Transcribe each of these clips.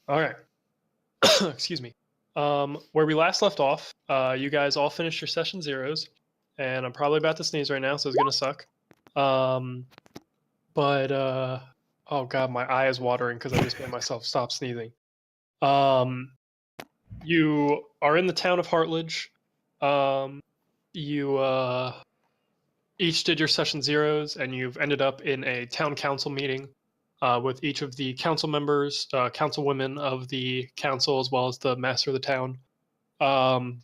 All right. Excuse me. Where we last left off, you guys all finished your session zeros, and I'm probably about to sneeze right now, so it's gonna suck. Um, but oh god, my eye is watering because I just made myself stop sneezing. Um, you are in the town of Hartlydge. You each did your session zeros, and you've ended up in a town council meeting with each of the council members, councilwomen of the council, as well as the master of the town. Um,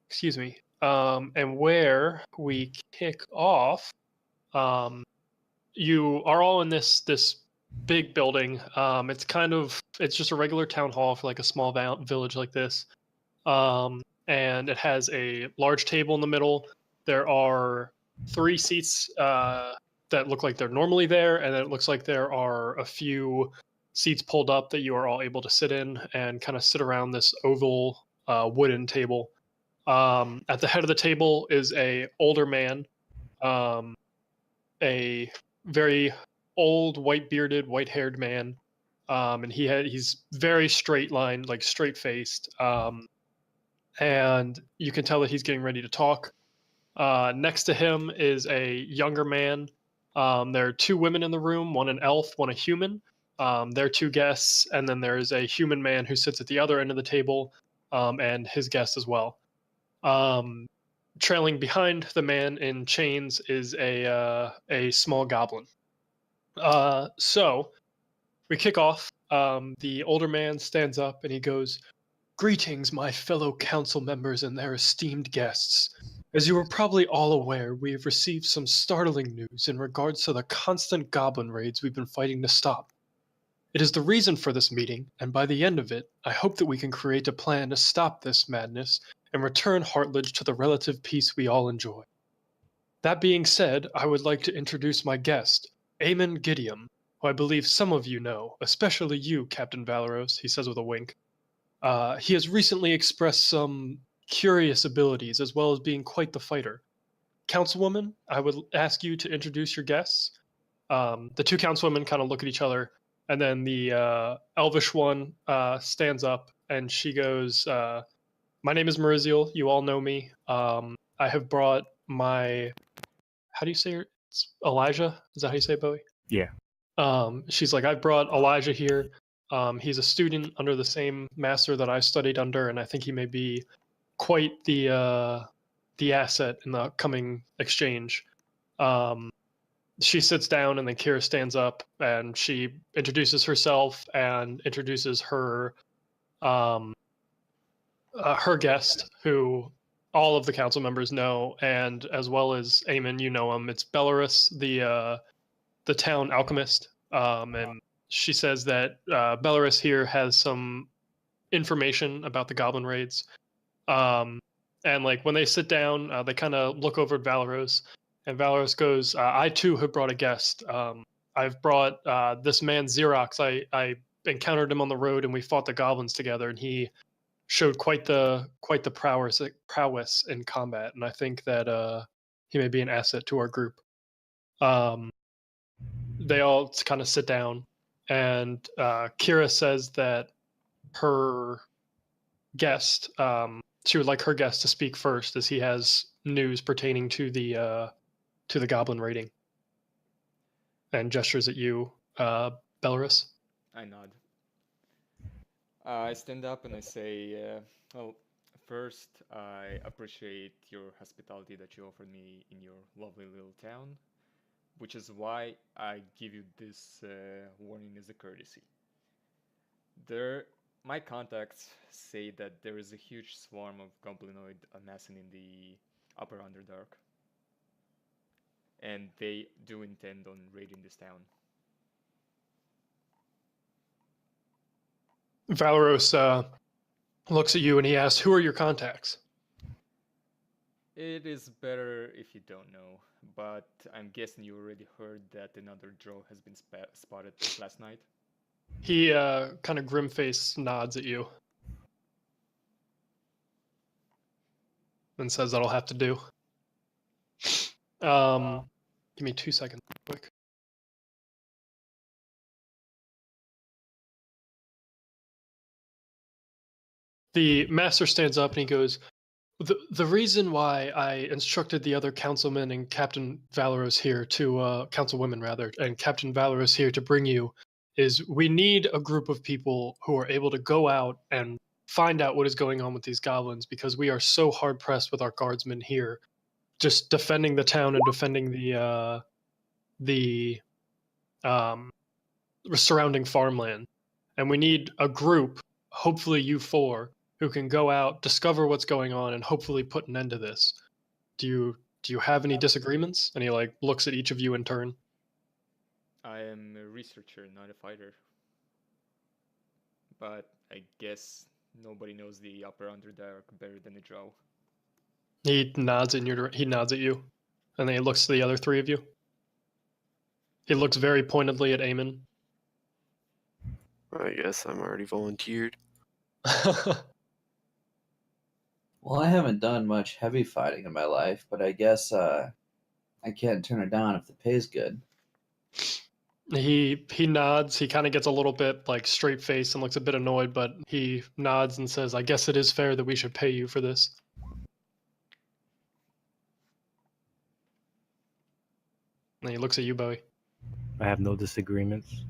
excuse me. And where we kick off, um, you are all in this big building. It's just a regular town hall for like a small village like this. And it has a large table in the middle. There are three seats that look like they're normally there, and then it looks like there are a few seats pulled up that you are all able to sit in and kind of sit around this oval wooden table. At the head of the table is a older man, um, a very old, white bearded, white haired man, and he's very straight lined, like straight faced, and you can tell that he's getting ready to talk. Next to him is a younger man. There are two women in the room, one an elf, one a human. They're two guests, and then there is a human man who sits at the other end of the table, and his guest as well. Um, Trailing behind the man in chains is a small goblin. So we kick off. The older man stands up and he goes, "Greetings, my fellow council members and their esteemed guests. As you are probably all aware, we have received some startling news in regards to the constant goblin raids we've been fighting to stop. It is the reason for this meeting, and by the end of it, I hope that we can create a plan to stop this madness and return Hartlydge to the relative peace we all enjoy. That being said, I would like to introduce my guest, Eamon Gideon, who I believe some of you know, especially you, Captain Valeros," he says with a wink. He has recently expressed some curious abilities as well as being quite the fighter. Councilwoman, I would ask you to introduce your guests. The two councilwomen kind of look at each other, and then the elvish one stands up and she goes, "My name is Mariziel. You all know me. I have brought my, how do you say it? It's Elijah? Is that how you say it, Bowie?" Yeah. She's like, "I've brought Elijah here. He's a student under the same master that I studied under, and I think he may be quite the asset in the upcoming exchange." Um, she sits down, and then Kira stands up, and she introduces herself and introduces um, her guest, who all of the council members know, and as well as Eamon, you know him. It's Belarus, the town alchemist, and she says that Belarus here has some information about the goblin raids. Um, and like when they sit down, they kind of look over at Valeros, and Valeros goes, "I too have brought a guest. I've brought this man Xerox. I encountered him on the road, and we fought the goblins together, and he showed quite the prowess in combat. And I think that he may be an asset to our group." Um, they all kind of sit down, and Kira says that her guest, she would like her guest to speak first, as he has news pertaining to the goblin raiding, and gestures at you, Belarus. I nod. I stand up and I say, well, first, I appreciate your hospitality that you offered me in your lovely little town, which is why I give you this warning as a courtesy. There, my contacts say that there is a huge swarm of goblinoid amassing in the upper Underdark, and they do intend on raiding this town. Valeros looks at you and he asks, "Who are your contacts?" It is better if you don't know, but I'm guessing you already heard that another drow has been spotted last night. He kind of grim face nods at you and says that'll have to do. Give me 2 seconds, quick. The master stands up and he goes, the reason why I instructed the other councilmen and Captain Valeros here to councilwomen rather, and Captain Valeros here to bring you is we need a group of people who are able to go out and find out what is going on with these goblins because we are so hard pressed with our guardsmen here, just defending the town and defending the surrounding farmland, and we need a group, hopefully you four, who can go out, discover what's going on, and hopefully put an end to this. Do you have any disagreements? And he like looks at each of you in turn. I am a researcher, not a fighter. But I guess nobody knows the Upper Underdark better than a drow. He nods at you, and then he looks to the other three of you. He looks very pointedly at Eamon. I guess I'm already volunteered. Well, I haven't done much heavy fighting in my life, but I guess I can't turn it down if the pay's good. He nods. He kind of gets a little bit like straight faced and looks a bit annoyed, but he nods and says, "I guess it is fair that we should pay you for this." And he looks at you, Bowie. I have no disagreements.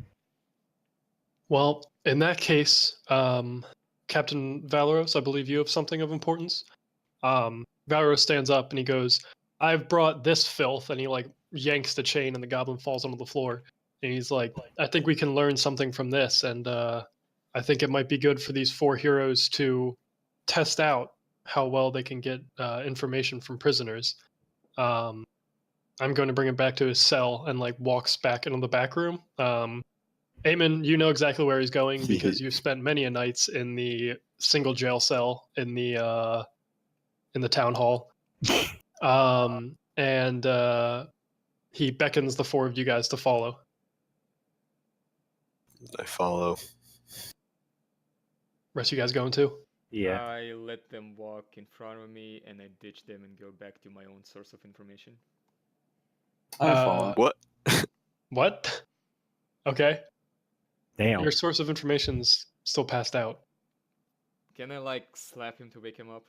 Well, in that case, Captain Valeros, I believe you have something of importance. Valeros stands up and he goes, "I've brought this filth," and he like yanks the chain and the goblin falls onto the floor. And he's like, "I think we can learn something from this, and I think it might be good for these four heroes to test out how well they can get information from prisoners." I'm going to bring him back to his cell and like walks back into the back room. Eamon, you know exactly where he's going because you've spent many a nights in the single jail cell in the town hall. And he beckons the four of you guys to follow. I follow. Rest of you guys going too? Yeah. I let them walk in front of me and I ditch them and go back to my own source of information. I'm following. What? What? Okay. Damn. Your source of information's still passed out. Can I like slap him to wake him up?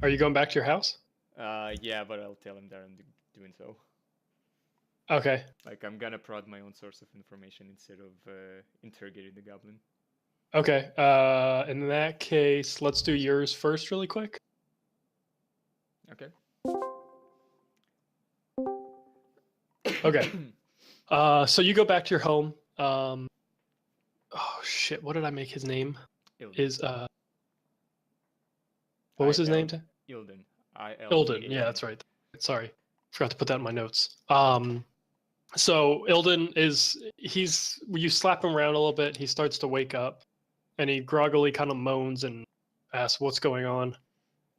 Are you going back to your house? Yeah, but I'll tell him that I'm doing so. Okay. Like I'm gonna prod my own source of information instead of interrogating the goblin. Okay. In that case, let's do yours first really quick. Okay. Okay. So you go back to your home. Oh shit, what did I make his name? Ilden. Is what was his name? Ilden. Ilden. Yeah, that's right. Sorry. Forgot to put that in my notes. So Ilden you slap him around a little bit, he starts to wake up and he groggily kind of moans and asks what's going on.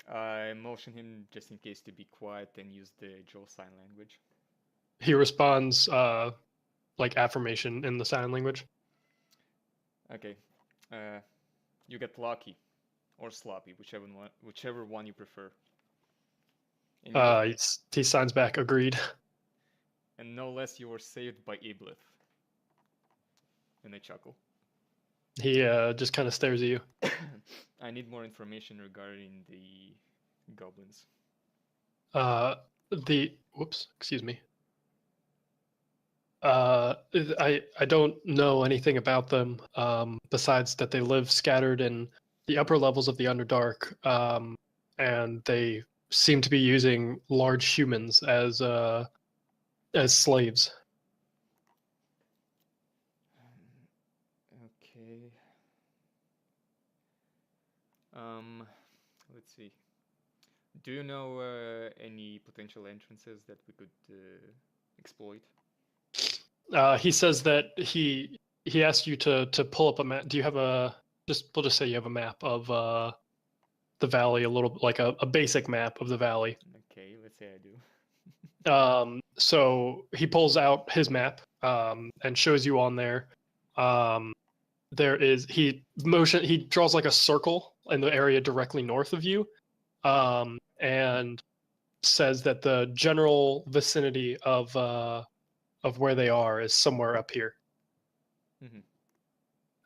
I motion him just in case to be quiet and use the Joel sign language. He responds like affirmation in the sign language. Okay. You get lucky or sloppy, whichever one you prefer. And He signs back agreed. And no less, you were saved by Iblith. And I chuckle. He just kind of stares at you. I need more information regarding the goblins. Whoops, excuse me. I don't know anything about them besides that they live scattered in the upper levels of the Underdark, and they seem to be using large humans as slaves. Okay. Let's see. Do you know any potential entrances that we could exploit? He says that he asked you to pull up a map. Do you have we'll just say you have a map of the valley, a little like a basic map of the valley. Okay, let's say I do. So he pulls out his map and shows you on there. He draws like a circle in the area directly north of you, and says that the general vicinity of where they are is somewhere up here. Mm-hmm.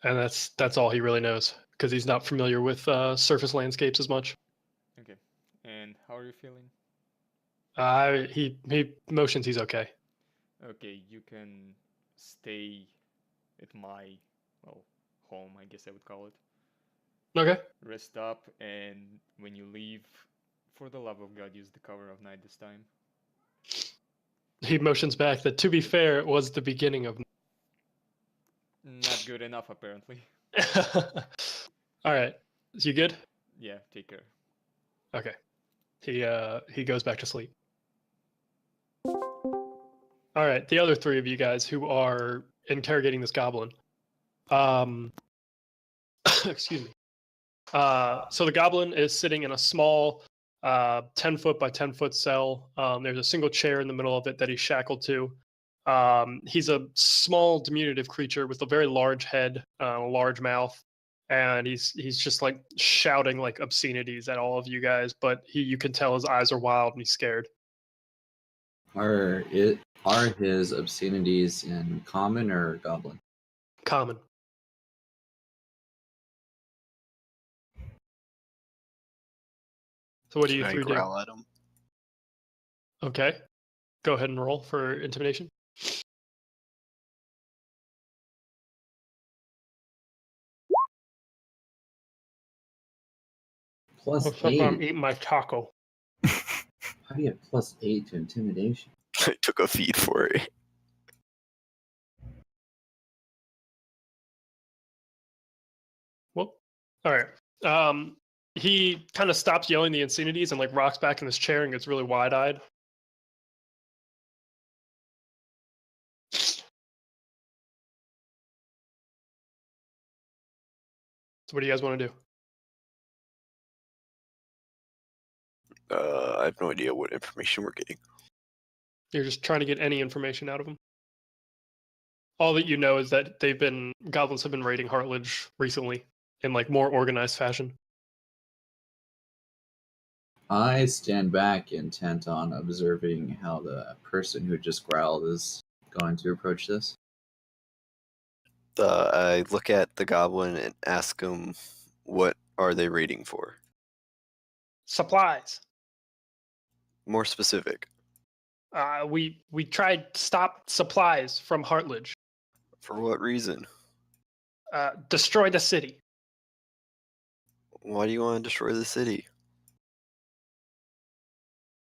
And that's all he really knows because he's not familiar with surface landscapes as much. Okay. And how are you feeling? He motions he's okay. Okay, you can stay at my, well, home, I guess I would call it. Okay. Rest up, and when you leave, for the love of God, use the cover of night this time. He motions back that, to be fair, it was the beginning of. Not good enough, apparently. All right. You good? Yeah, take care. Okay. He goes back to sleep. All right. The other three of you guys who are interrogating this goblin. Excuse me. So the goblin is sitting in a small 10-foot by 10-foot cell. There's a single chair in the middle of it that he's shackled to. He's a small, diminutive creature with a very large head, a large mouth, and he's just like shouting like obscenities at all of you guys. But you can tell his eyes are wild and he's scared. Are his obscenities in common or goblin? Common. So what do you Can I three do? growl at him? Okay. Go ahead and roll for intimidation. Plus Looks like I'm 8. eating my taco. How do you have +8 to intimidation? I took a feed for it. Well, all right. He kind of stops yelling the insanities and like rocks back in his chair and gets really wide-eyed. So what do you guys want to do? I have no idea what information we're getting. You're just trying to get any information out of him. All that you know is that goblins have been raiding Hartlydge recently in like more organized fashion. I stand back intent on observing how the person who just growled is going to approach this. I look at the goblin and ask him, what are they raiding for? Supplies. More specific. We tried to stop supplies from Hartlydge. For what reason? Destroy the city. Why do you want to destroy the city?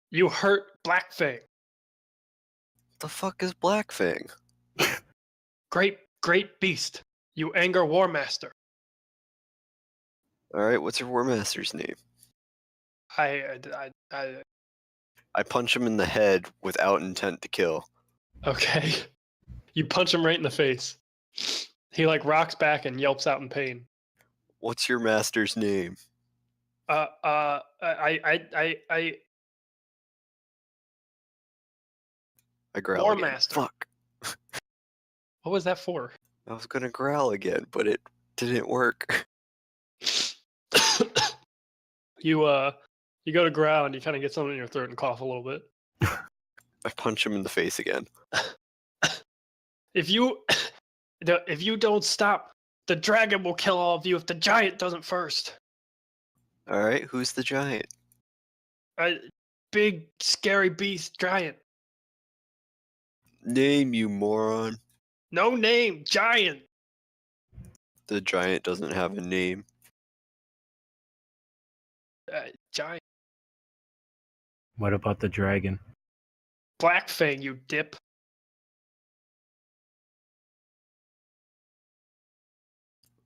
You hurt Blackfang. The fuck is Blackfang? Great beast. You anger War Master. Alright, what's your War Master's name? I I punch him in the head without intent to kill. Okay. You punch him right in the face. He like rocks back and yelps out in pain. What's your master's name? I I growl War again. Master. Fuck. What was that for? I was gonna growl again, but it didn't work. You go to growl and you kind of get something in your throat and cough a little bit. I punch him in the face again. If you don't stop, the dragon will kill all of you if the giant doesn't first. Alright, who's the giant? Big scary beast giant. Name, you moron. No name, giant. The giant doesn't have a name. Giant. What about the dragon? Blackfang, you dip.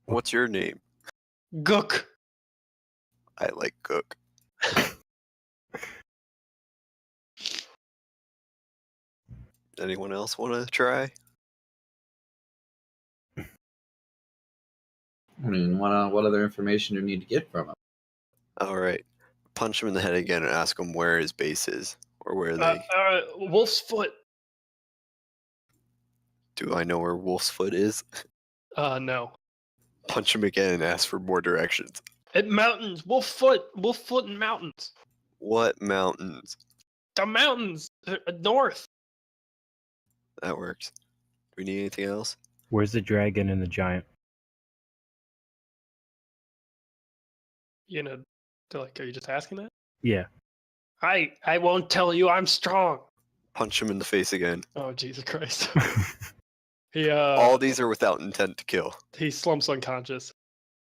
What's your name? Gook. I like cook. Anyone else want to try? I mean, what other information do you need to get from him? Alright. Punch him in the head again and ask him where his base is. Or where they... Wolf's Foot. Do I know where Wolf's Foot is? No. Punch him again and ask for more directions. At mountains. Wolf Foot and mountains. What mountains? The mountains. North. That works. Do we need anything else? Where's the dragon and the giant? You know, they're like, are you just asking that? Yeah. I won't tell you I'm strong. Punch him in the face again. Oh, Jesus Christ. He All these are without intent to kill. he slumps unconscious.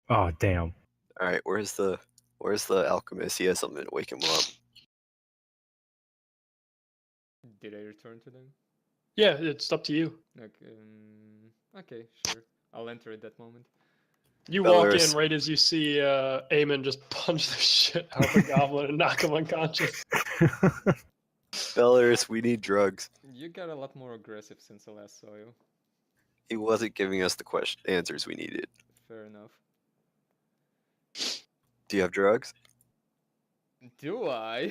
Oh, damn. All right, where's the alchemist? He has something to wake him up. Did I return to them? Yeah, it's up to you. Okay, sure. I'll enter at that moment. You walk in Belarus. right as you see Eamon just punch the shit out of the goblin and knock him unconscious. Belarus, we need drugs. You got a lot more aggressive since I last saw you. He wasn't giving us the answers we needed. Fair enough. Do you have drugs? Do I?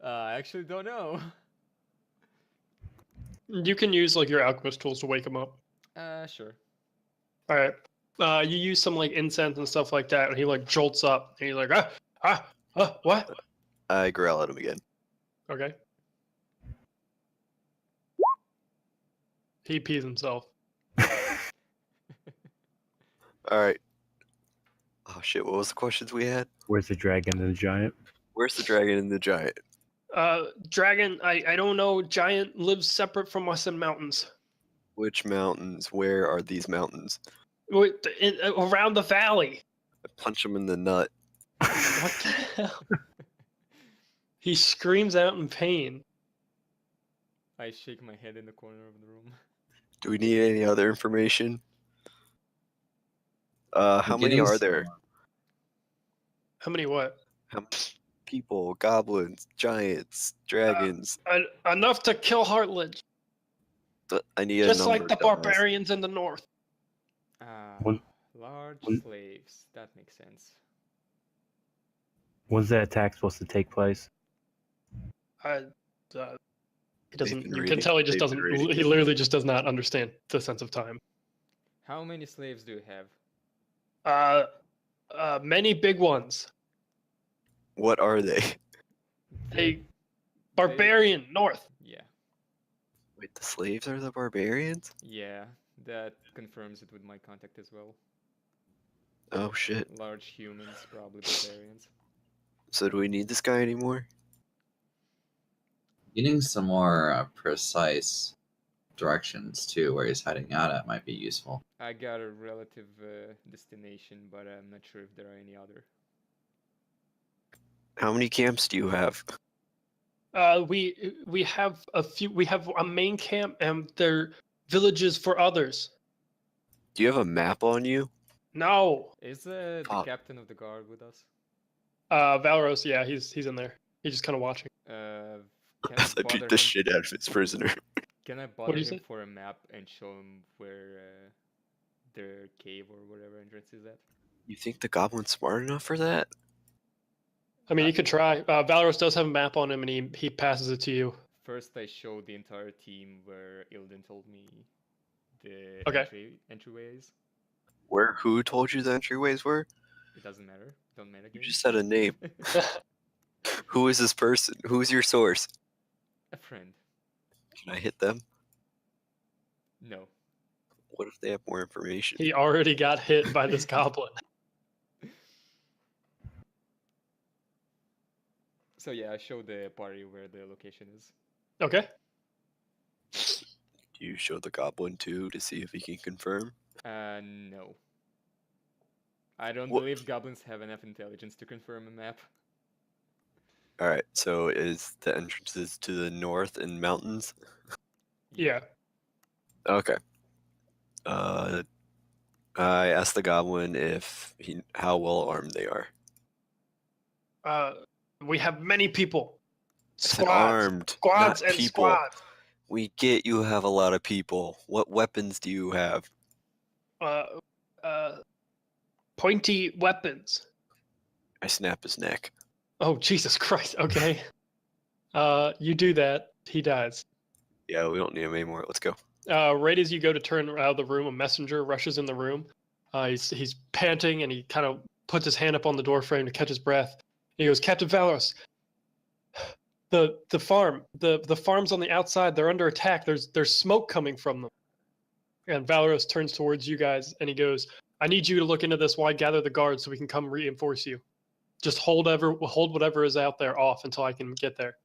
I actually don't know. You can use like your alchemist tools to wake him up. Sure. All right. You use some like incense and stuff like that, and he like jolts up, and he's like, what? I growl at him again. Okay. He pees himself. All right. Oh shit! What was the questions we had? Where's the dragon and the giant? Where's the dragon and the giant? Dragon, I don't know. Giant lives separate from us in mountains. Which mountains? Where are these mountains? Around the valley. I punch him in the nut. What the hell? He screams out in pain. I shake my head in the corner of the room. Do we need any other information? How many are there? How many what? How many people? Goblins, giants, dragons. Enough to kill Hartlydge. I need a Just number. like the dumbass. barbarians in the north. One- Large one- slaves. That makes sense. When's that attack supposed to take place? He doesn't. been You can reading. tell he just They've doesn't. been reading. He literally just does not understand the sense of time. How many slaves do you have? Many big ones. What are they? A barbarian north. Yeah. Wait, the slaves are the barbarians? Yeah, that confirms it with my contact as well. Oh shit. Large humans, probably barbarians. So do we need this guy anymore? Getting some more precise directions too, where he's hiding out at, might be useful. I got a relative destination, but I'm not sure if there are any other. How many camps do you have? We have a few. We have a main camp, and they're villages for others. Do you have a map on you? No. Is the Fuck. captain of the guard with us? Valros. Yeah, he's in there. He's just kind of watching. Can I I bother beat the him? shit out of his prisoner. Can I do bother you him say? for a map and show him where their cave or whatever entrance is at? You think the goblin's smart enough for that? I mean, you could try. Valros does have a map on him, and he passes it to you. First, I showed the entire team where Ilden told me the Okay. entryways. Who told you the entryways were? It doesn't matter. Don't matter. You just said a name. Who is this person? Who's your source? A friend. Can I hit them? No. What if they have more information? He already got hit by this goblin. So yeah, I showed the party where the location is. Okay. Do you show the goblin too to see if he can confirm? No. I don't What- believe goblins have enough intelligence to confirm a map. Alright, so is the entrances to the north in mountains? Yeah. Okay. I asked the goblin how well armed they are. We have many people. I said Squads. armed, Squads not and people. squads. We get you have a lot of people. What weapons do you have? Pointy weapons. I snap his neck. Oh, Jesus Christ. Okay. You do that. He dies. Yeah, we don't need him anymore. Let's go. Right as you go to turn out of the room, a messenger rushes in the room. He's panting, and he kind of puts his hand up on the door frame to catch his breath. He goes, Captain Valros, the farms on the outside, they're under attack. There's smoke coming from them. And Valros turns towards you guys, and he goes, I need you to look into this while I gather the guards so we can come reinforce you. Just hold whatever is out there off until I can get there.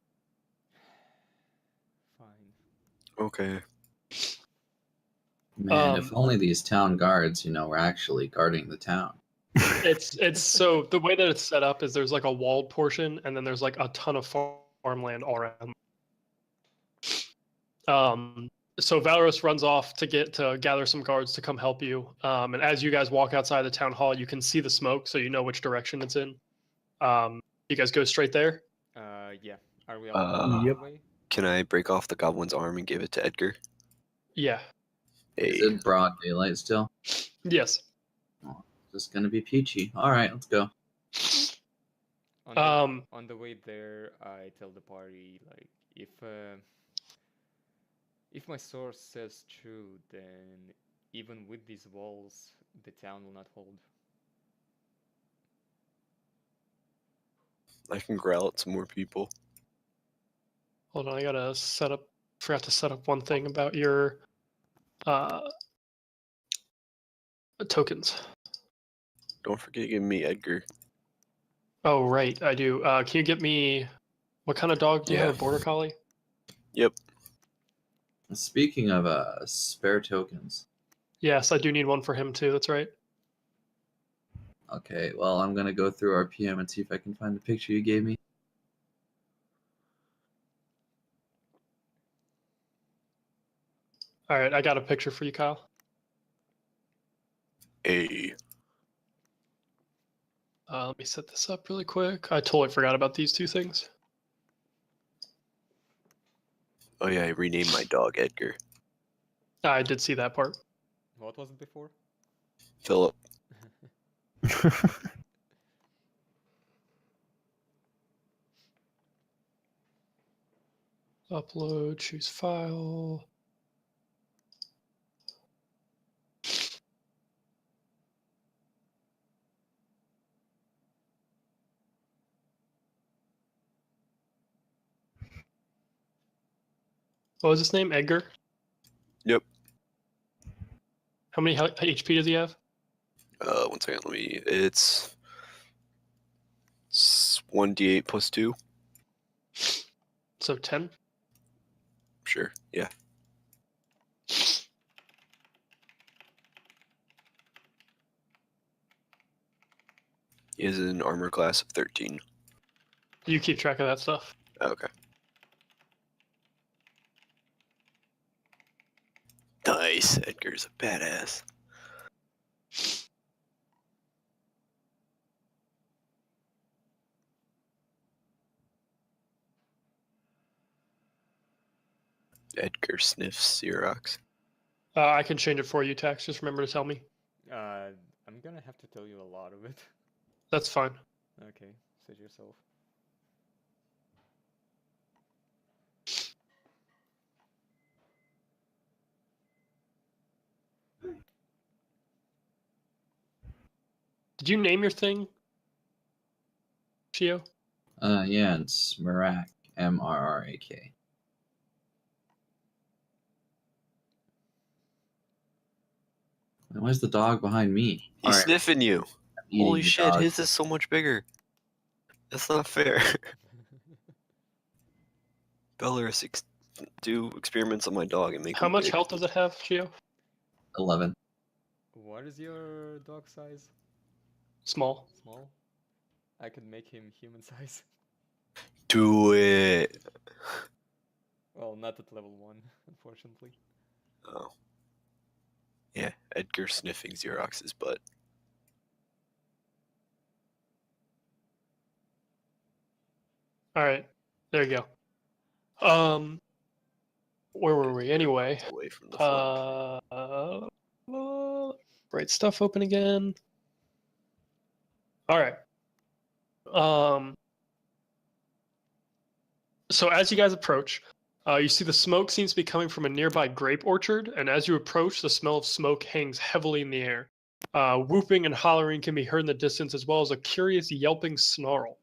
Fine. Okay. Man, if only these town guards, were actually guarding the town. It's so the way that it's set up is there's like a walled portion and then there's like a ton of farmland all around. So Valeros runs off to gather some guards to come help you. And as you guys walk outside the town hall, you can see the smoke, so you know which direction it's in. You guys go straight there? Yeah. Are we on Yep. the way? Can I break off the goblin's arm and give it to Edgar? Yeah. Is Hey. it broad daylight still? Yes. This is gonna be peachy. All right, let's go. On the way there, I tell the party like if my source says true, then even with these walls, the town will not hold. I can growl at some more people. Hold on, I gotta forgot to set up one thing about your tokens. Don't forget to give me Edgar. Oh, right, I do. Can you get me, what kind of dog do you have, a border collie? Yep. Speaking of spare tokens. Yes, I do need one for him too, that's right. Okay, well, I'm gonna go through our PM and see if I can find the picture you gave me. All right, I got a picture for you, Kyle. Hey. Let me set this up really quick. I totally forgot about these two things. Oh yeah, I renamed my dog Edgar. I did see that part. What was it before? Philip. Upload, choose file. What was his name? Edgar? Yep. How many HP does he have? 1 second, it's 1d8 plus 2. So 10? Sure, yeah. He is an armor class of 13. You keep track of that stuff. Okay. Nice, Edgar's a badass. Edgar sniffs Xerox. I can change it for you, Tax. Just remember to tell me. I'm gonna have to tell you a lot of it. That's fine. Okay, suit yourself. Did you name your thing, Shio? Yeah, it's Mrak, M-R-R-A-K. And where's the dog behind me? He's All right, sniffing you. I'm eating Holy the shit, dog. his is so much bigger. That's not fair. Belarus do experiments on my dog and make How him much big. health does it have, Shio? 11. What is your dog size? Small. Small? I could make him human size. Do it. Well, not at level 1, unfortunately. Oh. Yeah, Edgar sniffing Xerox's butt. All right. There you go. Where were we anyway? Away from the flank. Right stuff open again. All right. So as you guys approach, you see the smoke seems to be coming from a nearby grape orchard, and as you approach, the smell of smoke hangs heavily in the air. Whooping and hollering can be heard in the distance, as well as a curious yelping snarl.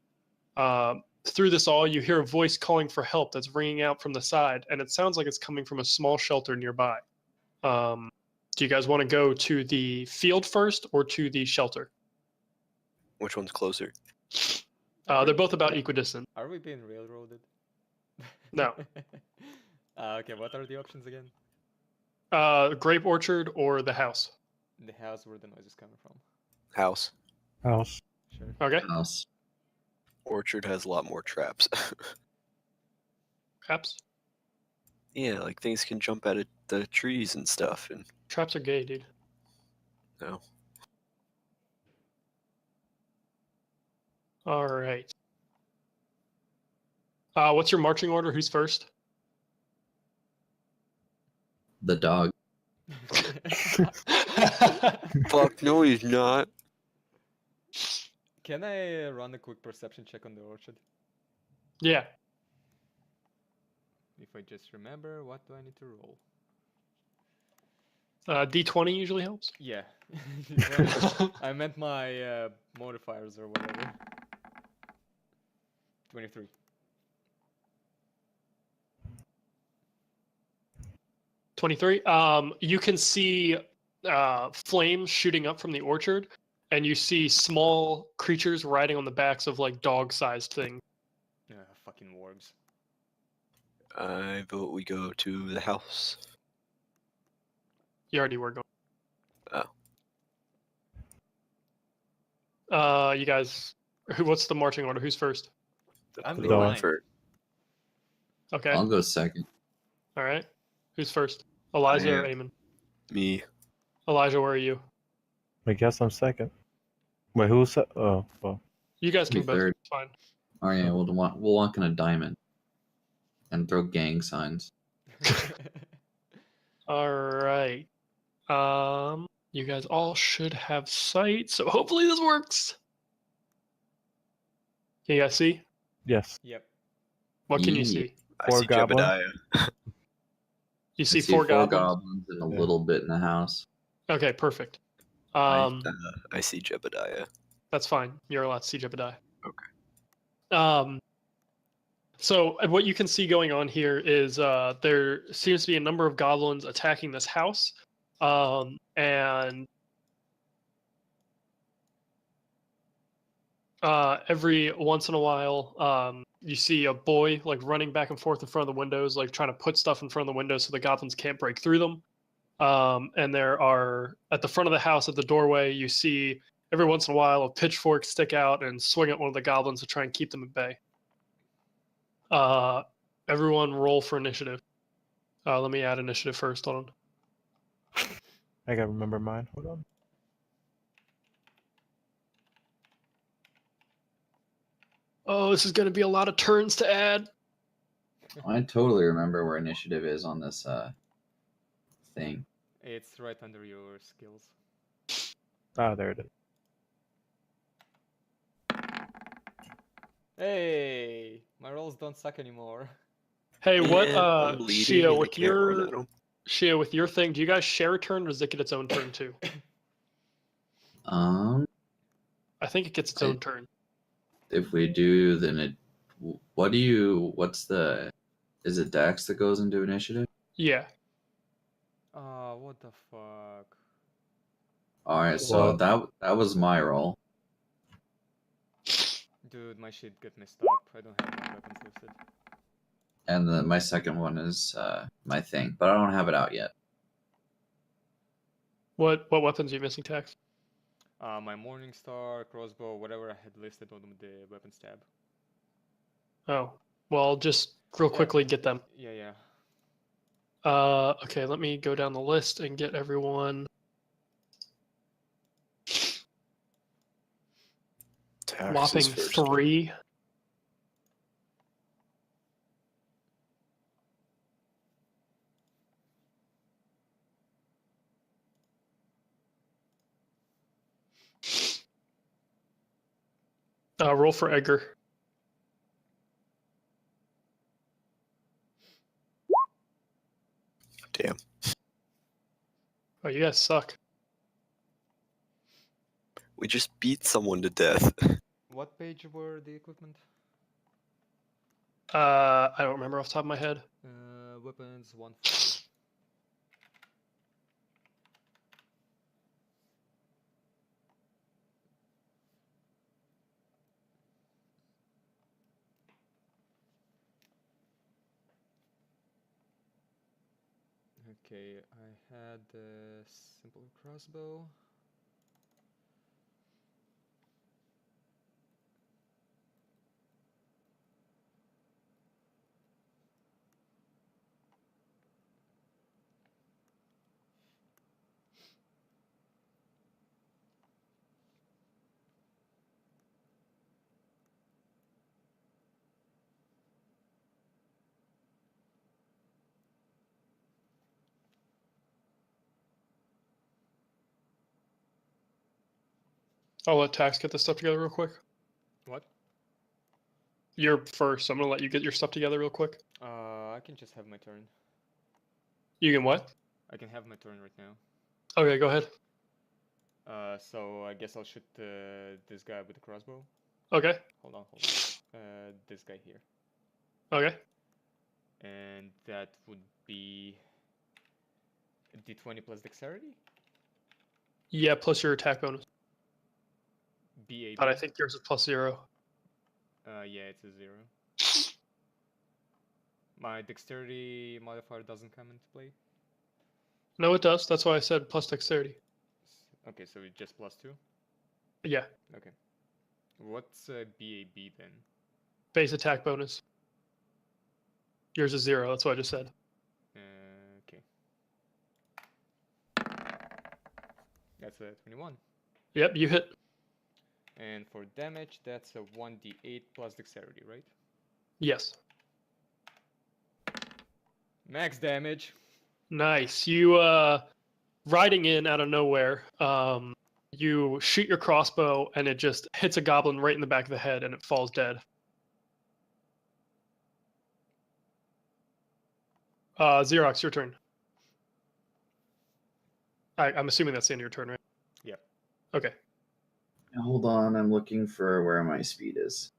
Through this all, you hear a voice calling for help that's ringing out from the side, and it sounds like it's coming from a small shelter nearby. Do Do you guys want to go to the field first or to the shelter? Which one's closer? They're both about equidistant. Are we being railroaded? No. Okay, what are the options again? Grape orchard or the house. The house where the noise is coming from. House. House. Sure. Okay. House. Orchard has a lot more traps. Traps. Yeah, like things can jump out of the trees and stuff. And Traps are gay, dude. no, All right. What's your marching order? Who's first? The dog. fuck no, he's not. Can I run a quick perception check on the orchard? Yeah. If I just remember, what do I need to roll? D20 usually helps. Yeah. I meant my modifiers or whatever. 23. 23. You can see flames shooting up from the orchard, and you see small creatures riding on the backs of like dog-sized things. Fucking wargs. I vote we go to the house. You already were going. Oh. You guys, what's the marching order? Who's first? I'm The behind. dog. For Okay. I'll go second. All right. Who's first? Elijah or I Eamon? me. Elijah, where are you? I guess I'm second. Wait, who's that? Oh, well. You guys Me can both. third. It's fine. Oh yeah, we'll walk in a diamond. And throw gang signs. All right. You guys all should have sight, so hopefully this works. Can you guys see? Yes. Yep. What can you Yeah. see? I Four see goblins. Jebediah. You I see four goblins. goblins and a Yeah. little bit in the house. Okay, perfect. I see Jebediah. That's fine. You're allowed to see Jebediah. Okay. So what you can see going on here is there seems to be a number of goblins attacking this house, and every once in a while, you see a boy like running back and forth in front of the windows, like trying to put stuff in front of the windows so the goblins can't break through them. And there are at the front of the house at the doorway, you see every once in a while a pitchfork stick out and swing at one of the goblins to try and keep them at bay. Everyone roll for initiative. Let me add initiative first. Hold on. I gotta remember mine. Hold on. Oh, this is going to be a lot of turns to add. I totally remember where initiative is on this thing. It's right under your skills. Ah, there it is. Hey, my rolls don't suck anymore. Hey, what, And I'm leading Shia, and I with can't run at 'em. Shia, with your thing, do you guys share a turn or does it get its own turn too? I think it gets its own turn. If we do, then it. What's the? Is it Dex that goes into initiative? Yeah. What the fuck? All right, so that was my roll, Dude, my shit got messed up. I don't have my weapons listed. and then my second one is my thing, but I don't have it out yet. What weapons are you missing, Tex? My Morning Star, crossbow, whatever I had listed on the weapons tab. Oh, well, just real Yeah. quickly get them. Yeah. Okay, let me go down the list and get everyone. Tax Whopping is first. 3. Roll for Edgar. Damn. Oh, you guys suck. We just beat someone to death. What page were the equipment? I don't remember off the top of my head. Weapons 1. Okay, I had a simple crossbow. I'll let Tax get this stuff together real quick. What? You're first. I'm gonna let you get your stuff together real quick. I can just have my turn. You can what? I can have my turn right now. Okay, go ahead. So I guess I'll shoot this guy with the crossbow. Okay. Hold on. This guy here. Okay. And that would be D20 plus dexterity? Yeah, plus your attack bonus. BAB? But I think yours is +0. Yeah, it's a 0. My dexterity modifier doesn't come into play? No, it does. That's why I said plus dexterity. Okay, so it's just +2? Yeah. Okay. What's BAB then? Base attack bonus. Yours is 0. That's what I just said. Okay. That's a 21. Yep, you hit. And for damage, that's a 1d8 plus dexterity, right? Yes. Max damage. Nice. You riding in out of nowhere. You shoot your crossbow and it just hits a goblin right in the back of the head and it falls dead. Xerox, your turn. I'm assuming that's the end of your turn, right? Yep. Okay. Now, hold on, I'm looking for where my speed is.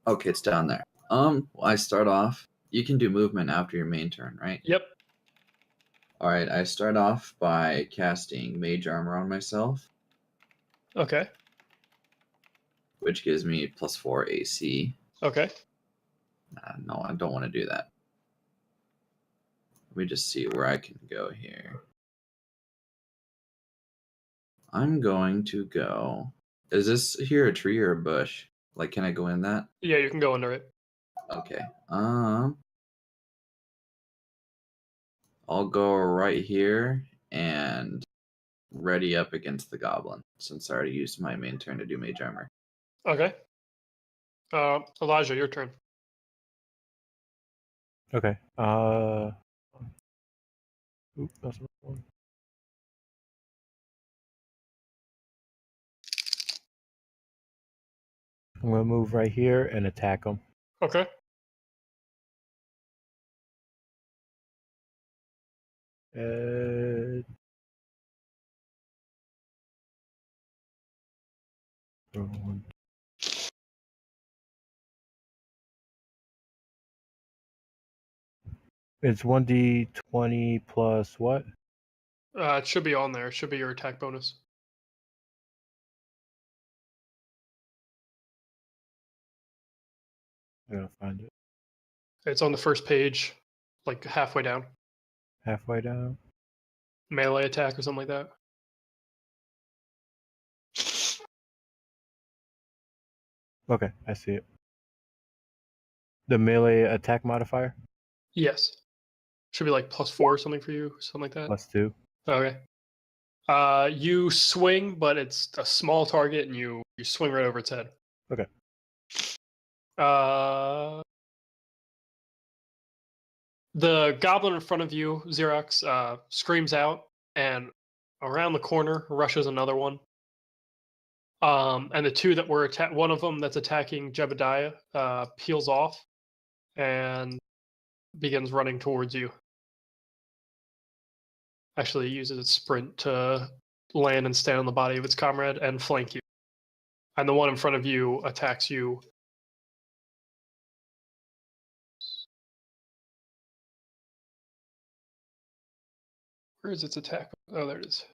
Okay, it's down there. I start off. You can do movement after your main turn, right? Yep. All right, I start off by casting Mage Armor on myself, Okay. which gives me +4 AC. Okay. No, I don't want to do that. Let me just see where I can go here. I'm going to go. Is this here a tree or a bush? Like, can I go in that? Yeah, you can go under it. Okay. I'll go right here and ready up against the goblin since I already used my main turn to do Mage Armor. Okay. Elijah, your turn. Okay. Oop, that's the wrong one. I'm gonna move right here and attack him. Okay. One. It's 1d20 plus what? It should be on there. It should be your attack bonus. I gotta find it. It's on the first page, like halfway down. Halfway down. Melee attack or something like that. Okay, I see it. The melee attack modifier? Yes. Should be like +4 or something for you, something like that. +2. Okay. You swing, but it's a small target, and you swing right over its head. Okay. The goblin in front of you, Xerox, screams out, and around the corner rushes another one. And the two that were one of them that's attacking Jebediah peels off and begins running towards you. Actually, it uses its sprint to land and stand on the body of its comrade and flank you. And the one in front of you attacks you. Where is its attack? Oh, there it is.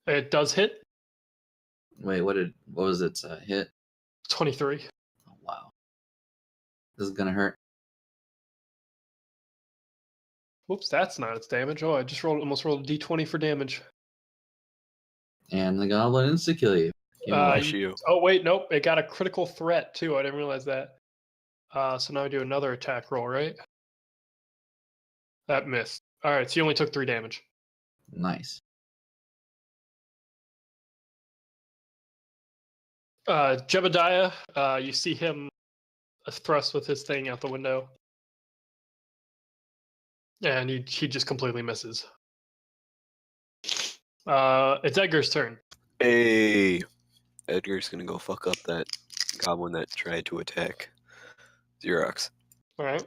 It does hit. Wait, what was its hit? 23. Oh, wow. This is gonna hurt. Whoops, that's not its damage. Oh, I just almost rolled a d20 for damage. And the goblin insta-kill you. Give me Bless one. you. Oh, wait, nope. It got a critical threat, too. I didn't realize that. So now I do another attack roll, right? That missed. All right, so you only took 3 damage. Nice. Jebediah, you see him thrust with his thing out the window. And he just completely misses. It's Edgar's turn. Hey, Edgar's gonna go fuck up that goblin that tried to attack Xerox. All right.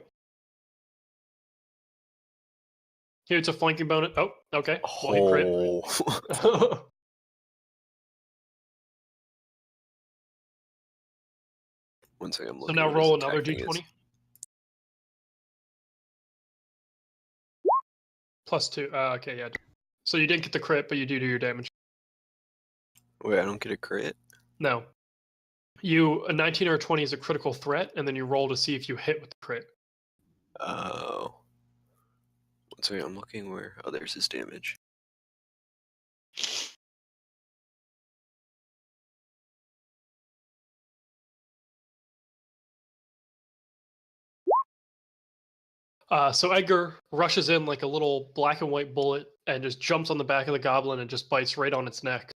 Here, it's a flanking bonus. Oh, okay. Well, he crit. Oh, one second. I'm So looking now what his roll attack another thing is. d20. +2. Okay, yeah. So you didn't get the crit, but you do your damage. Wait, I don't get a crit. No. A 19 or a 20 is a critical threat, and then you roll to see if you hit with the crit. Oh. One second. I'm looking where. Oh, there's his damage. So Edgar rushes in like a little black and white bullet and just jumps on the back of the goblin and just bites right on its neck,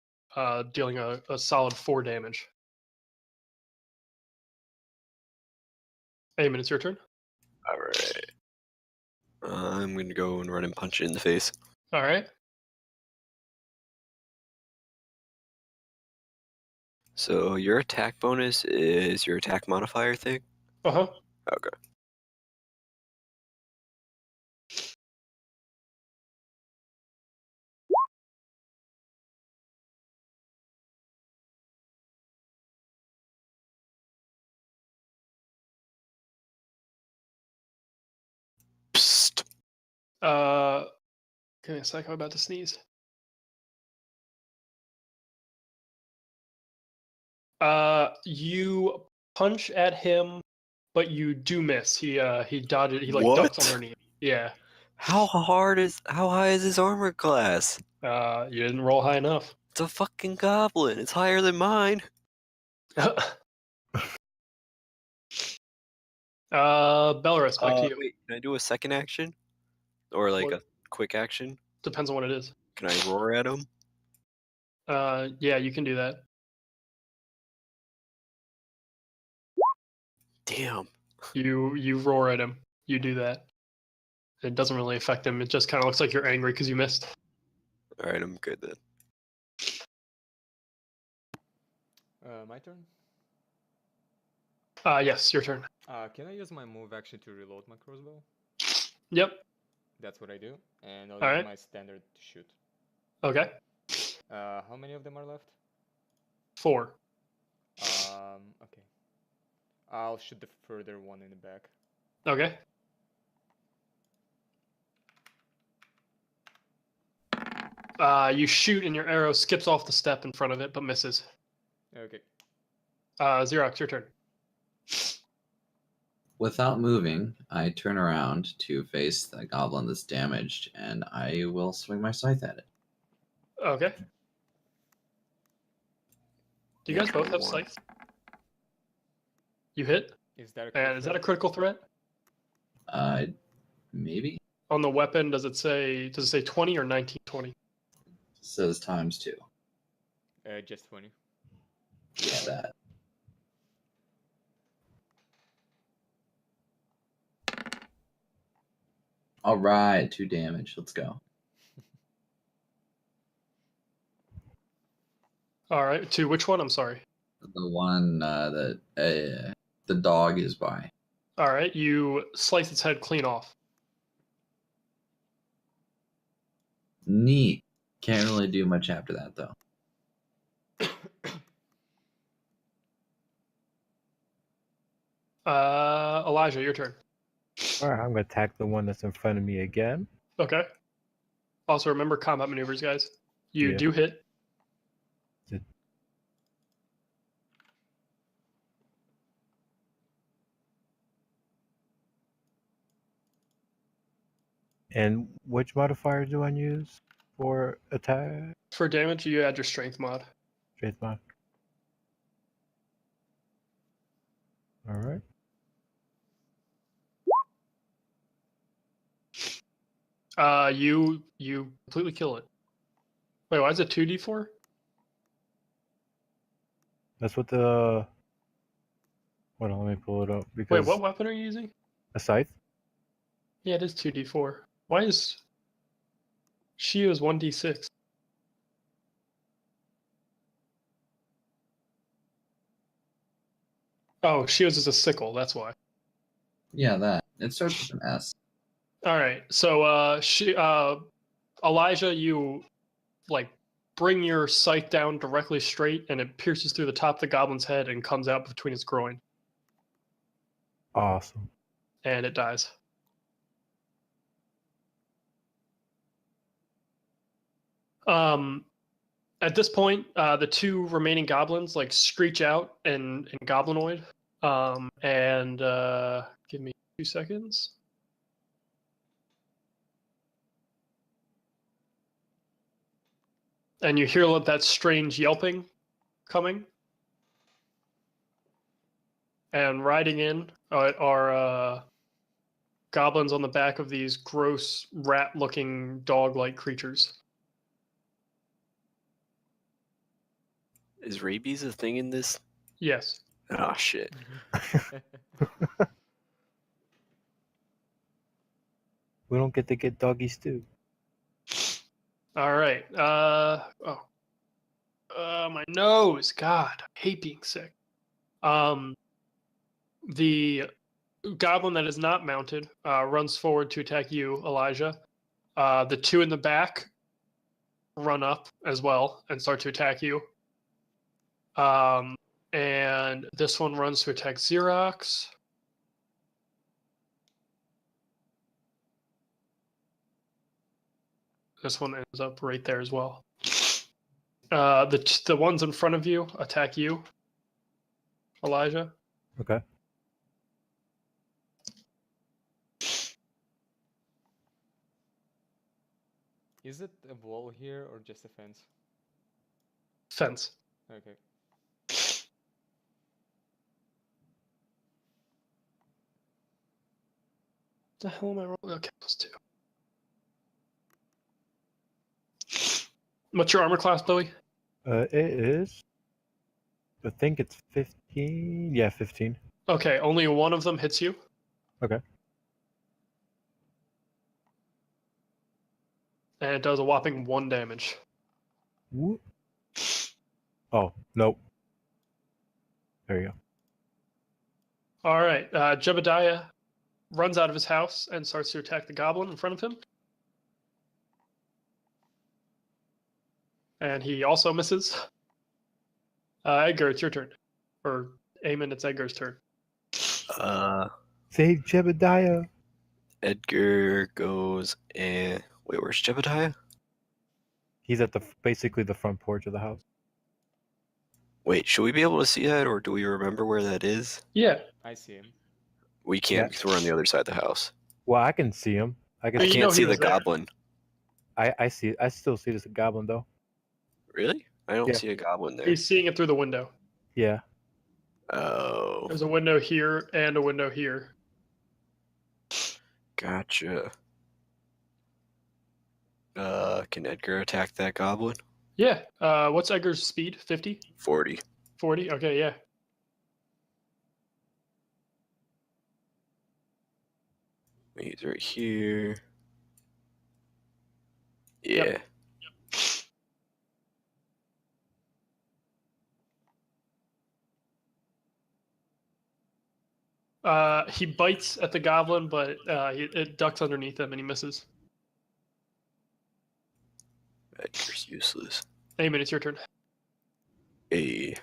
dealing a solid 4 damage. Amen, it's your turn. All right. I'm gonna go and run and punch it in the face. All right. So your attack bonus is your attack modifier thing? Uh-huh. Okay. Psst. Give me a sec, I'm about to sneeze. You punch at him, but you do miss. He dodges. He like ducks What? underneath. Yeah. How high is his armor class? You didn't roll high enough. It's a fucking goblin. It's higher than mine. Belarus, back to you. Wait, can I do a second action? Or like What? a quick action? Depends on what it is. Can I roar at him? Yeah, you can do that. Damn. You roar at him. You do that. It doesn't really affect him. It just kind of looks like you're angry because you missed. Alright, I'm good then. My turn. Yes, your turn. Can I use my move action to reload my crossbow? Yep. That's what I do, and I'll use Alright. my standard to shoot. Okay. How many of them are left? 4. Okay. I'll shoot the further one in the back. Okay. You shoot and your arrow skips off the step in front of it, but misses. Okay. Xerox, your turn. Without moving, I turn around to face the goblin that's damaged, and I will swing my scythe at it. Okay. Do you guys both have Natural one. scythes? You hit? Is that a And is that a critical threat? Maybe? On the weapon, does it say 20 or 1920? Says ×2. Just 20. Yeah, that. Alright, 2 damage. Let's go. All right. To which one? I'm sorry. The one that the dog is by. All right. You slice its head clean off. Neat. Can't really do much after that, though. Elijah, your turn. All right, I'm gonna attack the one that's in front of me again. Okay. Also, remember combat maneuvers, guys. You Yeah. do hit. And which modifier do I use for attack? For damage, you add your strength mod. Strength mod. All right. You completely kill it. Wait, why is it 2d4? That's what the. Hold on, let me pull it up because Wait, what weapon are you using? a scythe. Yeah, it is 2d4. Why is she is 1d6? Oh, Shields is a sickle, that's why. Yeah, that. It starts with an S. Alright, so Elijah, you like bring your scythe down directly straight and it pierces through the top of the goblin's head and comes out between its groin. Awesome. And it dies. At this point, the two remaining goblins like screech out in goblinoid. Give me 2 seconds. And you hear that strange yelping coming. And riding in are goblins on the back of these gross rat-looking dog-like creatures. Is rabies a thing in this? Yes. Oh shit. We don't get to get doggies too. All right. My nose. God, I hate being sick. The goblin that is not mounted runs forward to attack you, Elijah. The two in the back run up as well and start to attack you. And this one runs to attack Xerox. This one ends up right there as well. The ones in front of you attack you, Elijah. Okay. Is it a wall here or just a fence? Fence. Okay. The hell am I rolling? Okay, +2. What's your armor class, Billy? It is. I think it's 15. Yeah, 15. Okay, only one of them hits you. Okay. And it does a whopping 1 damage. Whoop. Oh, nope. There you go. All right, Jebediah runs out of his house and starts to attack the goblin in front of him. And he also misses. Edgar, it's your turn. Or Eamon, it's Edgar's turn. Save Jebediah. Edgar goes and wait, where's Jebediah? He's at basically the front porch of the house. Wait, should we be able to see that, or do we remember where that is? Yeah. I see him. We can't Yeah. because we're on the other side of the house. Well, I can see him. I can. But I you know can't he see the was there. goblin. I see. I still see this goblin though. Really? I don't Yeah. see a goblin there. He's seeing it through the window. Yeah. Oh, There's a window here and a window here. gotcha. Can Edgar attack that goblin? Yeah. What's Edgar's speed? 50? 40. 40? Okay, yeah. He's right here. Yeah. Yep. He bites at the goblin, but it ducks underneath him and he misses. Edgar's useless. Eamon, it's your turn. Hey.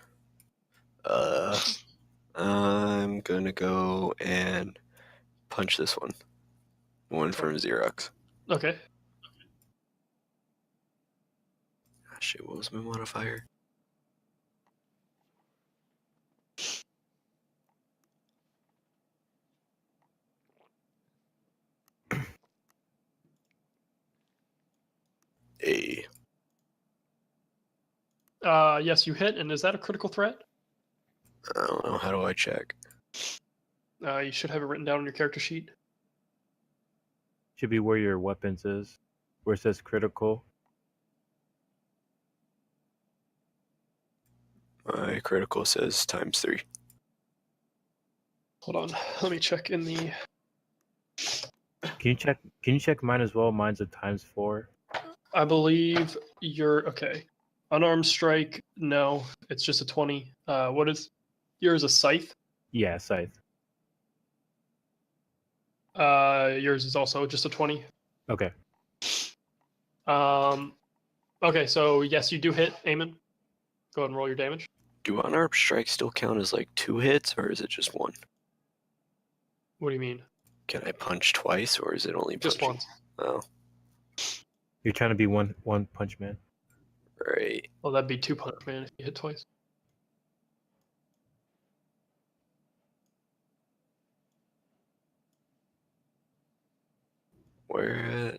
I'm gonna go and punch this one. One from Xerox. Okay. Ah, shit, what was my modifier? Yes, you hit, and is that a critical threat? I don't know. How do I check? You should have it written down on your character sheet. Should be where your weapons is, where it says critical. My critical says ×3. Hold on, let me check in the. Can you check? Can you check mine as well? Mine's a ×4. I believe you're okay. Unarmed strike, no, it's just a 20. What is yours? A scythe? Yeah, scythe. Yours is also just a 20. Okay. Okay, so yes, you do hit, Eamon. Go ahead and roll your damage. Do unarmed strikes still count as like 2 hits, or is it just 1? What do you mean? Can I punch twice, or is it only Just punching? once. Oh, You're trying to be one punch man. right. Well, that'd be 2 punch man if you hit twice. Where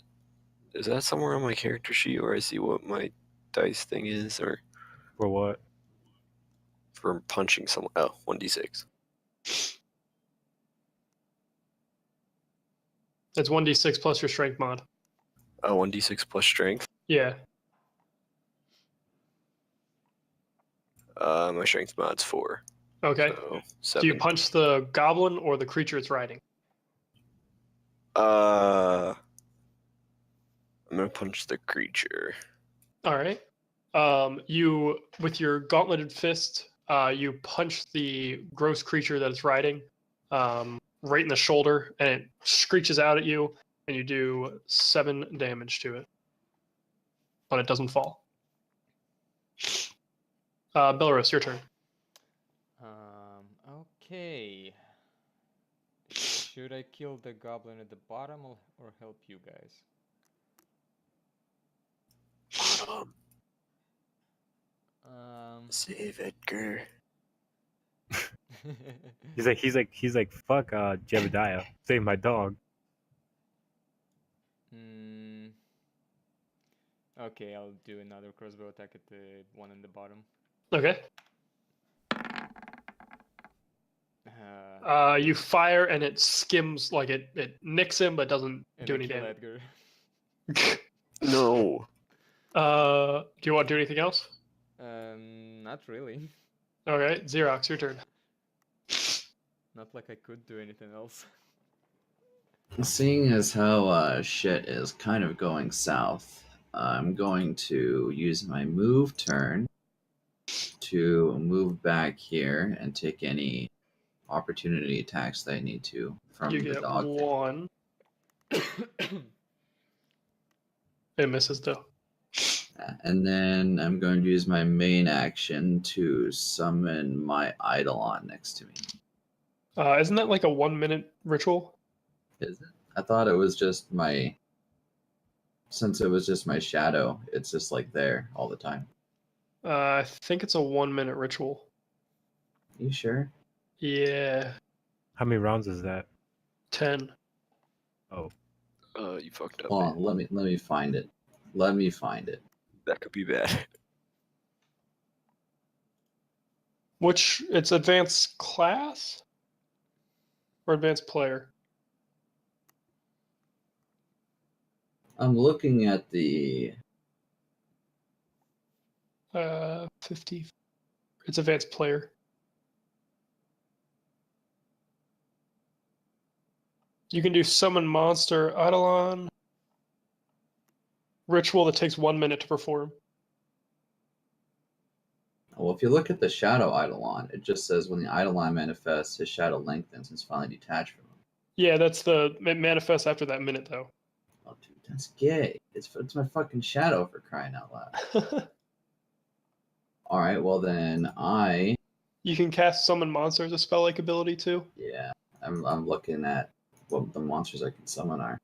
is that somewhere on my character sheet where I see what my dice thing is, or For what? for punching someone? Oh, 1d6. It's 1d6 plus your strength mod. Oh, 1d6 plus strength. Yeah. My strength mod's 4. Okay. So Do you 7. punch the goblin or the creature it's riding? I'm gonna punch the creature. All right. You with your gauntleted fist, you punch the gross creature that it's riding, right in the shoulder, and it screeches out at you, and you do 7 damage to it, but it doesn't fall. Belarus, your turn. Okay. Should I kill the goblin at the bottom or help you guys? Save Edgar. He's like fuck Jebediah. Save my dog. Okay, I'll do another crossbow attack at the one in the bottom. Okay. You fire and it skims, like it nicks him but doesn't And do I any kill damage. Edgar. No. Do you want to do anything else? Not really. All right, Xerox, your turn. Not like I could do anything else. Seeing as how shit is kind of going south, I'm going to use my move turn to move back here and take any opportunity attacks that I need to from You the get dog. 1. It misses though. And then I'm going to use my main action to summon my Eidolon next to me. Isn't that like a 1-minute ritual? Is it? I thought it was just my. Since it was just my shadow, it's just like there all the time. I think it's a 1-minute ritual. You sure? Yeah, How many rounds is that? 10. Oh, You fucked up. Hold on, Man. let me find it. Let me find it. That could be bad. Which, it's advanced class? Or advanced player? I'm looking at the. 50. It's advanced player. You can do summon monster Eidolon. Ritual that takes 1 minute to perform. Well, if you look at the shadow Eidolon, it just says when the Eidolon manifests, his shadow lengthens and is finally detached from him. Yeah, that's it manifests after that minute though. Oh, dude, that's gay. It's my fucking shadow for crying out loud. All right, well then You can cast summon monster as a spell-like ability too. yeah, I'm looking at what the monsters I can summon are.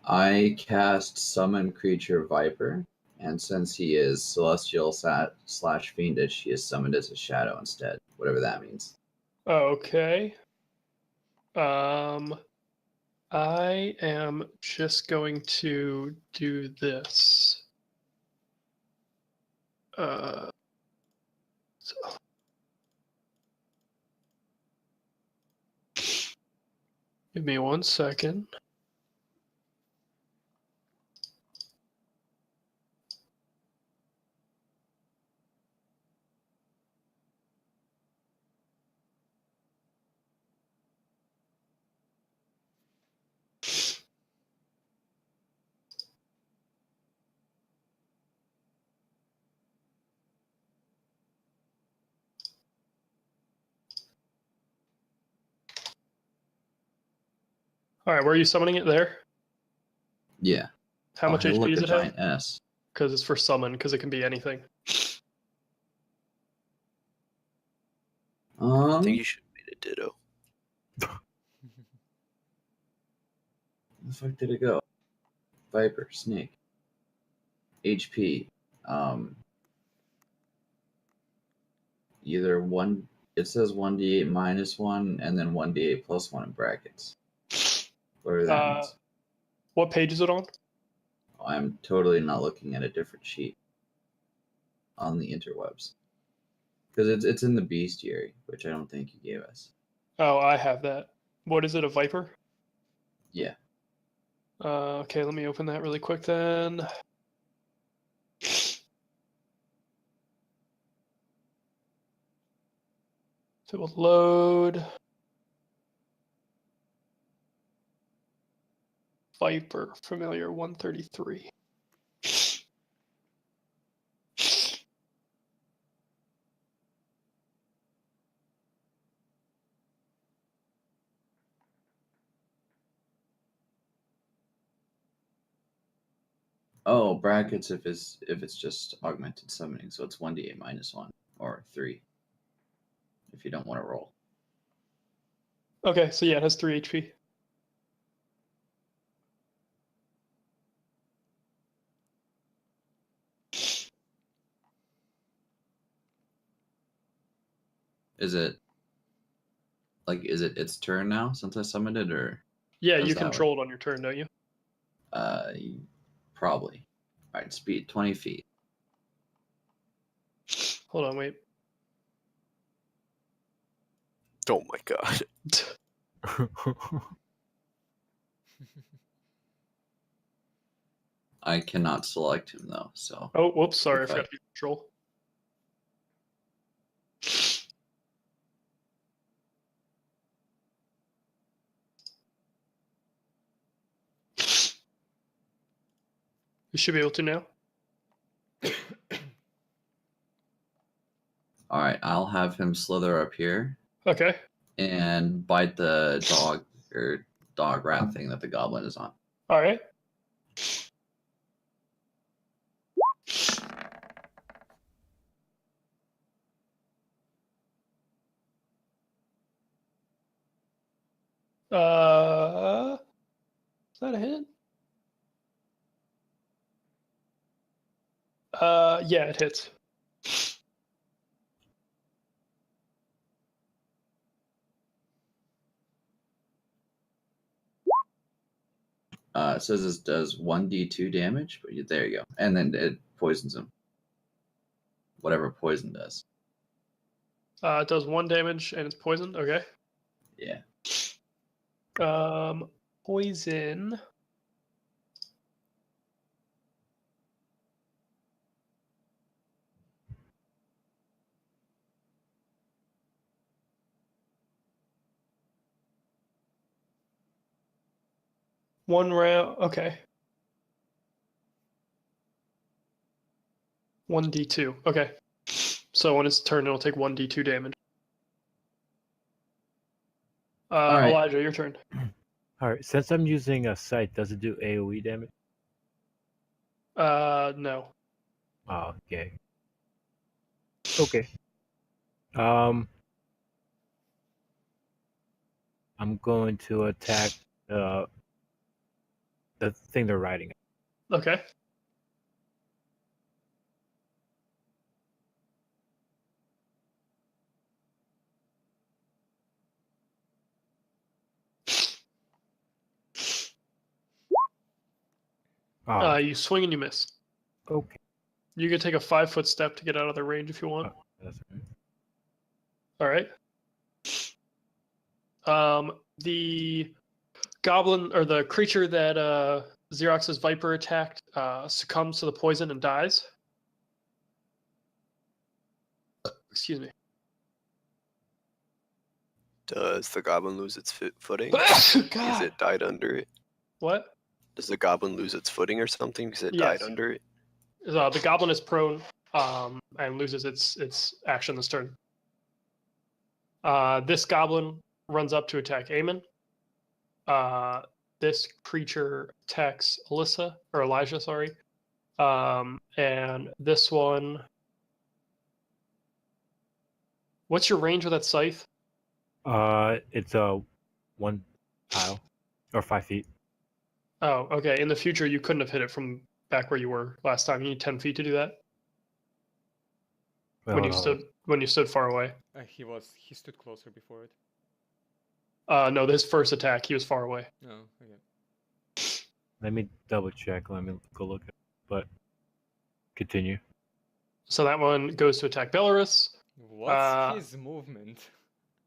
I cast Summon Creature Viper, and since he is celestial slash fiendish, he is summoned as a shadow instead, whatever that means. Okay. I am just going to do this. So- Give me 1 second. All right, where are you summoning it there? Yeah. How much Hey, HP look, does a it have? giant S. Because it's for summon, because it can be anything. I think you should have made a ditto. Where the fuck did it go? Viper, snake. HP. Either one. It says 1d8 -1 and then 1d8 +1 in brackets. Whatever that means. What page is it on? I'm totally not looking at a different sheet on the interwebs because it's in the bestiary, which I don't think you gave us. Oh, I have that. What is it, a Viper? Yeah. Okay, let me open that really quick then. It will load. Viper, familiar 133. Oh, brackets if it's just augmented summoning, so it's 1d8 -1 or 3 if you don't want to roll. Okay, so yeah, it has 3 HP. Is it its turn now since I summoned it, or Yeah, does you that control it on your turn, don't you? probably. All right, speed 20 feet. Hold on, wait. Oh my god. I cannot select him though, so Oh, whoops, sorry, I Okay. forgot to do control. You should be able to now. all right, I'll have him slither up here Okay. and bite the dog or dog rat thing that the goblin is on. All right. Is that a hit? Yeah, it hits. It says this does 1d2 damage, but there you go. And then it poisons him. Whatever poison does. It does 1 damage and it's poisoned. Okay. Yeah. Poison. One round. Okay. 1d2. Okay. So when it's turn, it'll take 1d2 damage. All right. Elijah, your turn. All right, since I'm using a sight, does it do AoE damage? No. Oh, okay. Okay. I'm going to attack the the thing they're riding. Okay. Oh, You swing and you miss. okay. You can take a 5-foot step to get out of their range if you want. That's right. All right. The goblin or the creature that Xerox's Viper attacked succumbs to the poison and dies. Excuse me. Does the goblin lose its footing? Because God. it died under it. What? Does the goblin lose its footing or something because it died Yes. under it? The goblin is prone and loses its action this turn. This goblin runs up to attack Eamon. This creature attacks Alyssa or Elijah, sorry. And this one. What's your range with that scythe? It's a 1 tile or 5 feet. Oh, okay. In the future, you couldn't have hit it from back where you were last time. You need 10 feet to do that. Wait, when hold on, hold you stood far away. He stood closer before it. No, his first attack, he was far away. Oh, okay. on. Let me double check. Let me go look at it. But continue. So that one goes to attack Belarus. What's his movement?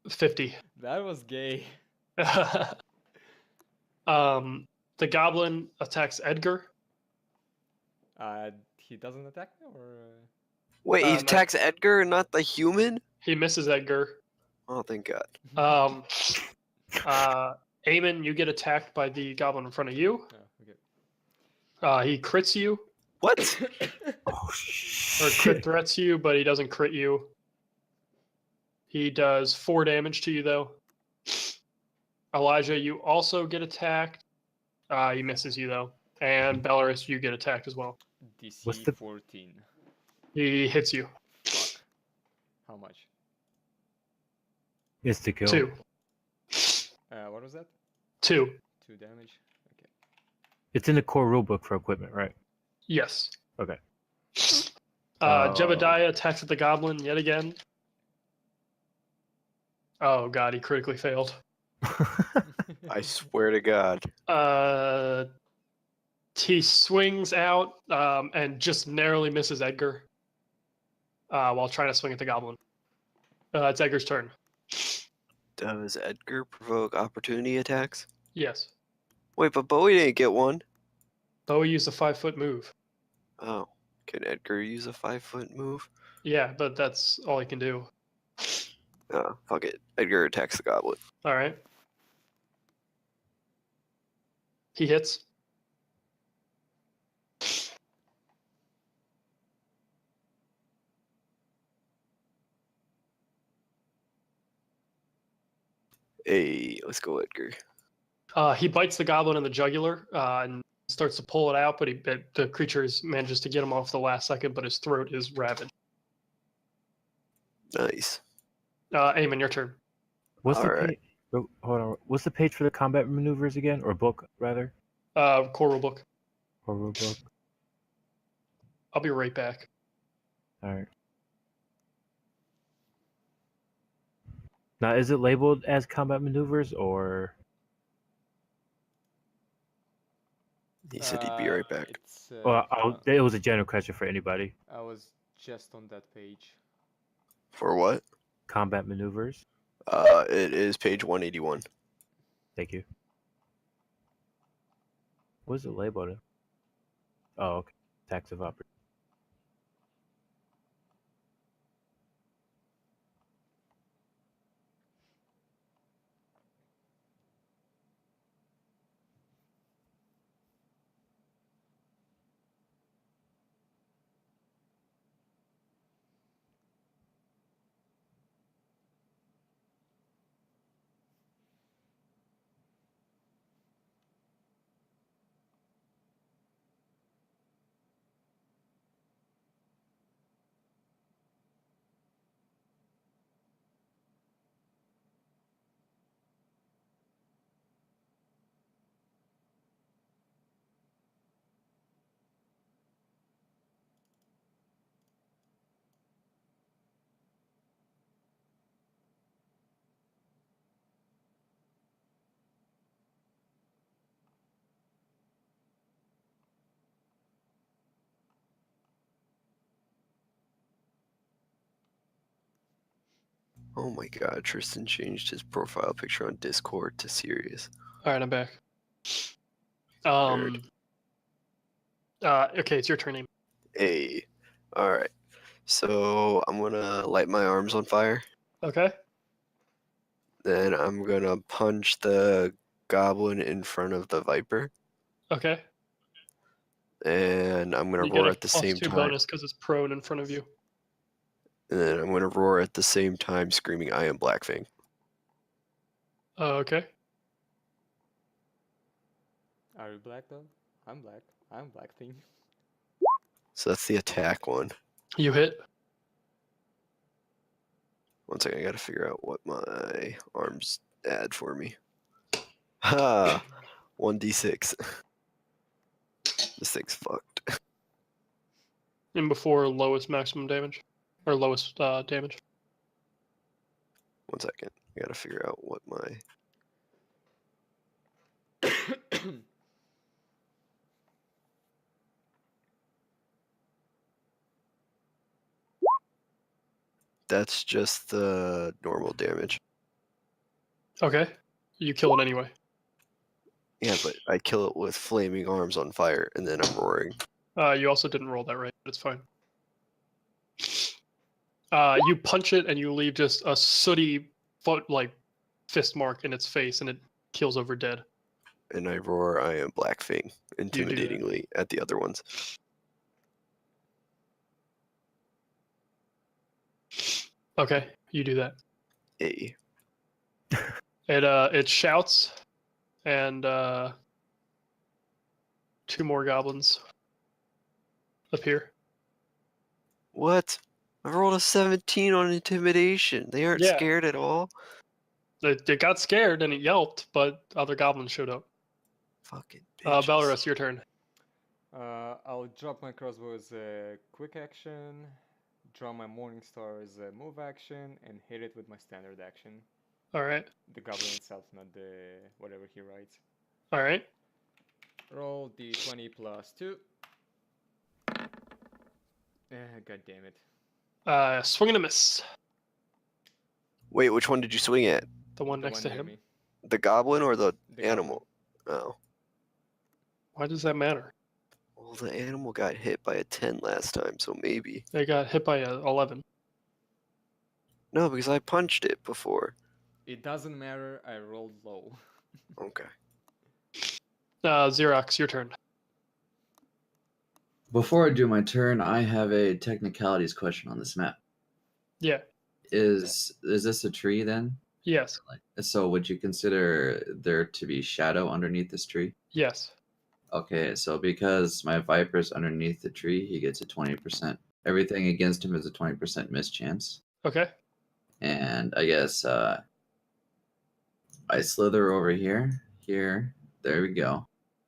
50. That was gay. The goblin attacks Edgar. He doesn't attack me, or? Wait, he no. attacks Edgar and not the human? He misses Edgar. Oh, thank Um, God. Eamon, you get attacked by the goblin in front of you. Oh, okay. He crits you, What? Oh or shit! crit threats you, but he doesn't crit you. He does 4 damage to you, though. Elijah, you also get attacked. He misses you, though. And Belarus, you get attacked as well. DC the- 14. He hits you. Fuck. How much? It's to kill. 2. What was that? 2. 2 damage. Okay. It's in the core rulebook for equipment, right? Yes. Okay. Jebediah attacks at the goblin yet again. Oh god, he critically failed. I swear to God. He swings out and just narrowly misses Edgar while trying to swing at the goblin. It's Edgar's turn. Does Edgar provoke opportunity attacks? Yes. Wait, but Bowie didn't get one. Bowie used a 5-foot move. Oh, can Edgar use a 5-foot move? Yeah, but that's all he can do. Oh, fuck it. Edgar attacks the goblin. All right. He hits. Hey, let's go, Edgar. He bites the goblin in the jugular and starts to pull it out, but the creature manages to get him off the last second, but his throat is ravaged. Nice. Eamon, your turn. What's the Alright. page? Oh, hold on. What's the page for the combat maneuvers again, or book rather? Core rulebook. Or rulebook. I'll be right back. All right. Now, is it labeled as combat maneuvers or? He said he'd be right back. It's, Well, it was a general question for anybody. I was just on that page. For what? Combat maneuvers. It is page 181. Thank you. What is it labeled? Oh, okay. Tax of opportunity. Oh my god, Tristan changed his profile picture on Discord to serious. All right, I'm back. Nerd. Okay, it's your turn. Amy. Hey. Alright. So I'm gonna light my arms on fire. Okay. Then I'm gonna punch the goblin in front of the viper. Okay. And I'm gonna You get roar a at the +2 same time. bonus because it's prone in front of you. And then I'm gonna roar at the same time, screaming, "I am Blackfang." Okay. Are you black though? I'm black. I'm black thing. So that's the attack one. You hit. One second, I gotta figure out what my arms add for me. Ha! 1d6. This thing's fucked. And before lowest maximum damage. Or lowest damage. One second, I gotta figure out what my... That's just the normal damage. Okay. You kill it anyway. Yeah, but I kill it with flaming arms on fire, and then I'm roaring. You also didn't roll that right, but it's fine. You punch it and you leave just a sooty fist mark in its face, and it keels over dead. And I roar, "I am Blackfang," do that. intimidatingly at the other ones. Okay, you do that. Hey. It shouts, and 2 more goblins appear. What? I rolled a 17 on intimidation. They aren't Yeah. scared at all? It got scared and it yelped, but other goblins showed up. Fucking bitches. Belarus, your turn. I'll drop my crossbow as a quick action, draw my Morning Star as a move action, and hit it with my standard action. All right. The goblin itself, not the whatever he writes. All right. Roll d20 plus 2. God damn it. Swing and a miss. Wait, which one did you swing at? The one The next to near him. me. The goblin or the The animal? Oh. Why does that matter? Well, the animal got hit by a 10 last time, so maybe. They got hit by a 11. No, because I punched it before. It doesn't matter, I rolled low. Okay. Xerox, your turn. Before I do my turn, I have a technicalities question on this map. Yeah. Is this a tree then? Yes. So would you consider there to be shadow underneath this tree? Yes. Okay, so because my viper's underneath the tree, he gets a 20%. Everything against him is a 20% miss chance. Okay. And I guess I slither over here. There we go.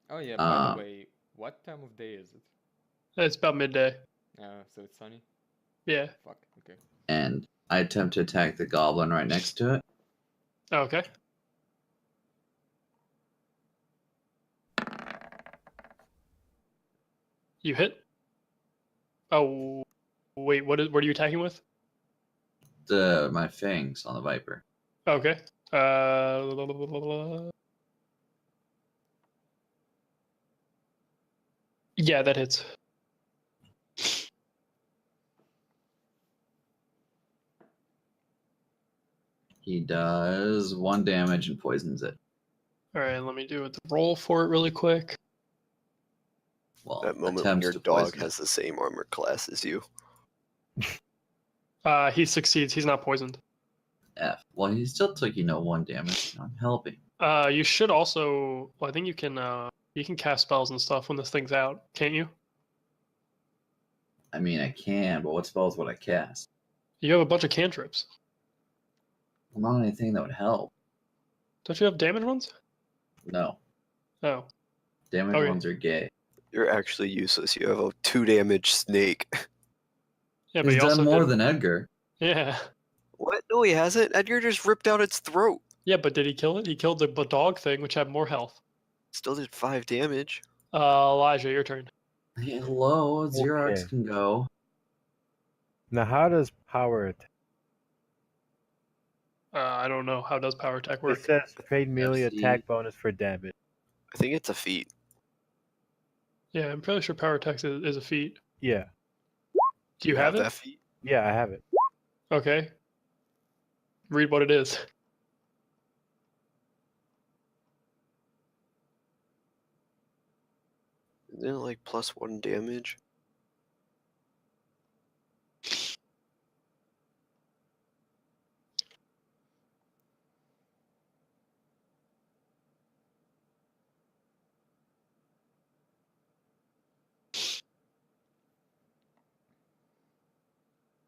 Oh yeah, by the way, what time of day is it? It's about midday. So it's sunny? Yeah. Fuck, okay. And I attempt to attack the goblin right next to it. Okay. You hit? Oh, wait. What are you attacking with? My fangs on the viper. Okay. Yeah, that hits. He does 1 damage and poisons it. All right, let me do the roll for it really quick. Well, That moment when attempts your to dog poison has the same armor class as you. He succeeds. He's not poisoned. F. Well, he still took 1 damage. I'm helping. You should also. Well, I think you can cast spells and stuff when this thing's out, can't you? I mean, I can, but what spells would I cast? You have a bunch of cantrips. Well, not anything that would help. Don't you have damage ones? No. Oh. Damage Okay. ones are gay. You're actually useless. You have a 2 damage snake. Yeah, but He's he also done more did... than Edgar. Yeah. What? No, he hasn't. Edgar just ripped out its throat. Yeah, but did he kill it? He killed the dog thing, which had more health. Still did 5 damage. Elijah, your turn. Hey, hello, Xerox Okay. can go. Now, how does power attack? I don't know. How does power attack It work? says trade melee FC. attack bonus for damage. I think it's a feat. Yeah, I'm fairly sure power attack is a feat. Yeah. Do you have it? that feat? Yeah, I have it. Okay. Read what it is. Isn't it like +1 damage?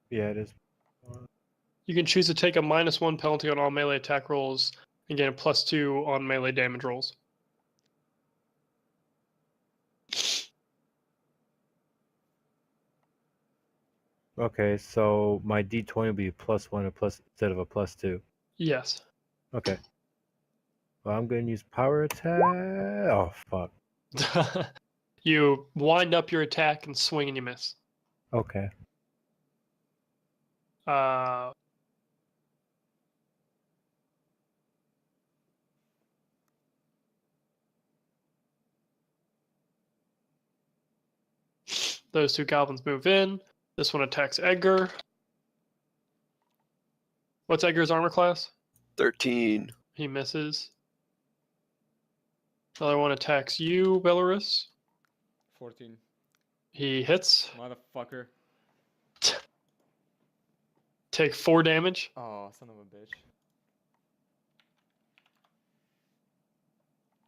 Yeah, it is. You can choose to take a -1 penalty on all melee attack rolls and gain a +2 on melee damage rolls. Okay, so my D20 will be +1 or plus instead of a +2. Yes. Okay. Well, I'm gonna use power attack. Oh fuck. You wind up your attack and swing and you miss. Okay. Uh, those two goblins move in. This one attacks Edgar. What's Edgar's armor class? 13. He misses. Another one attacks you, Belarus. 14. He hits. Motherfucker. Take 4 damage. Oh, son of a bitch.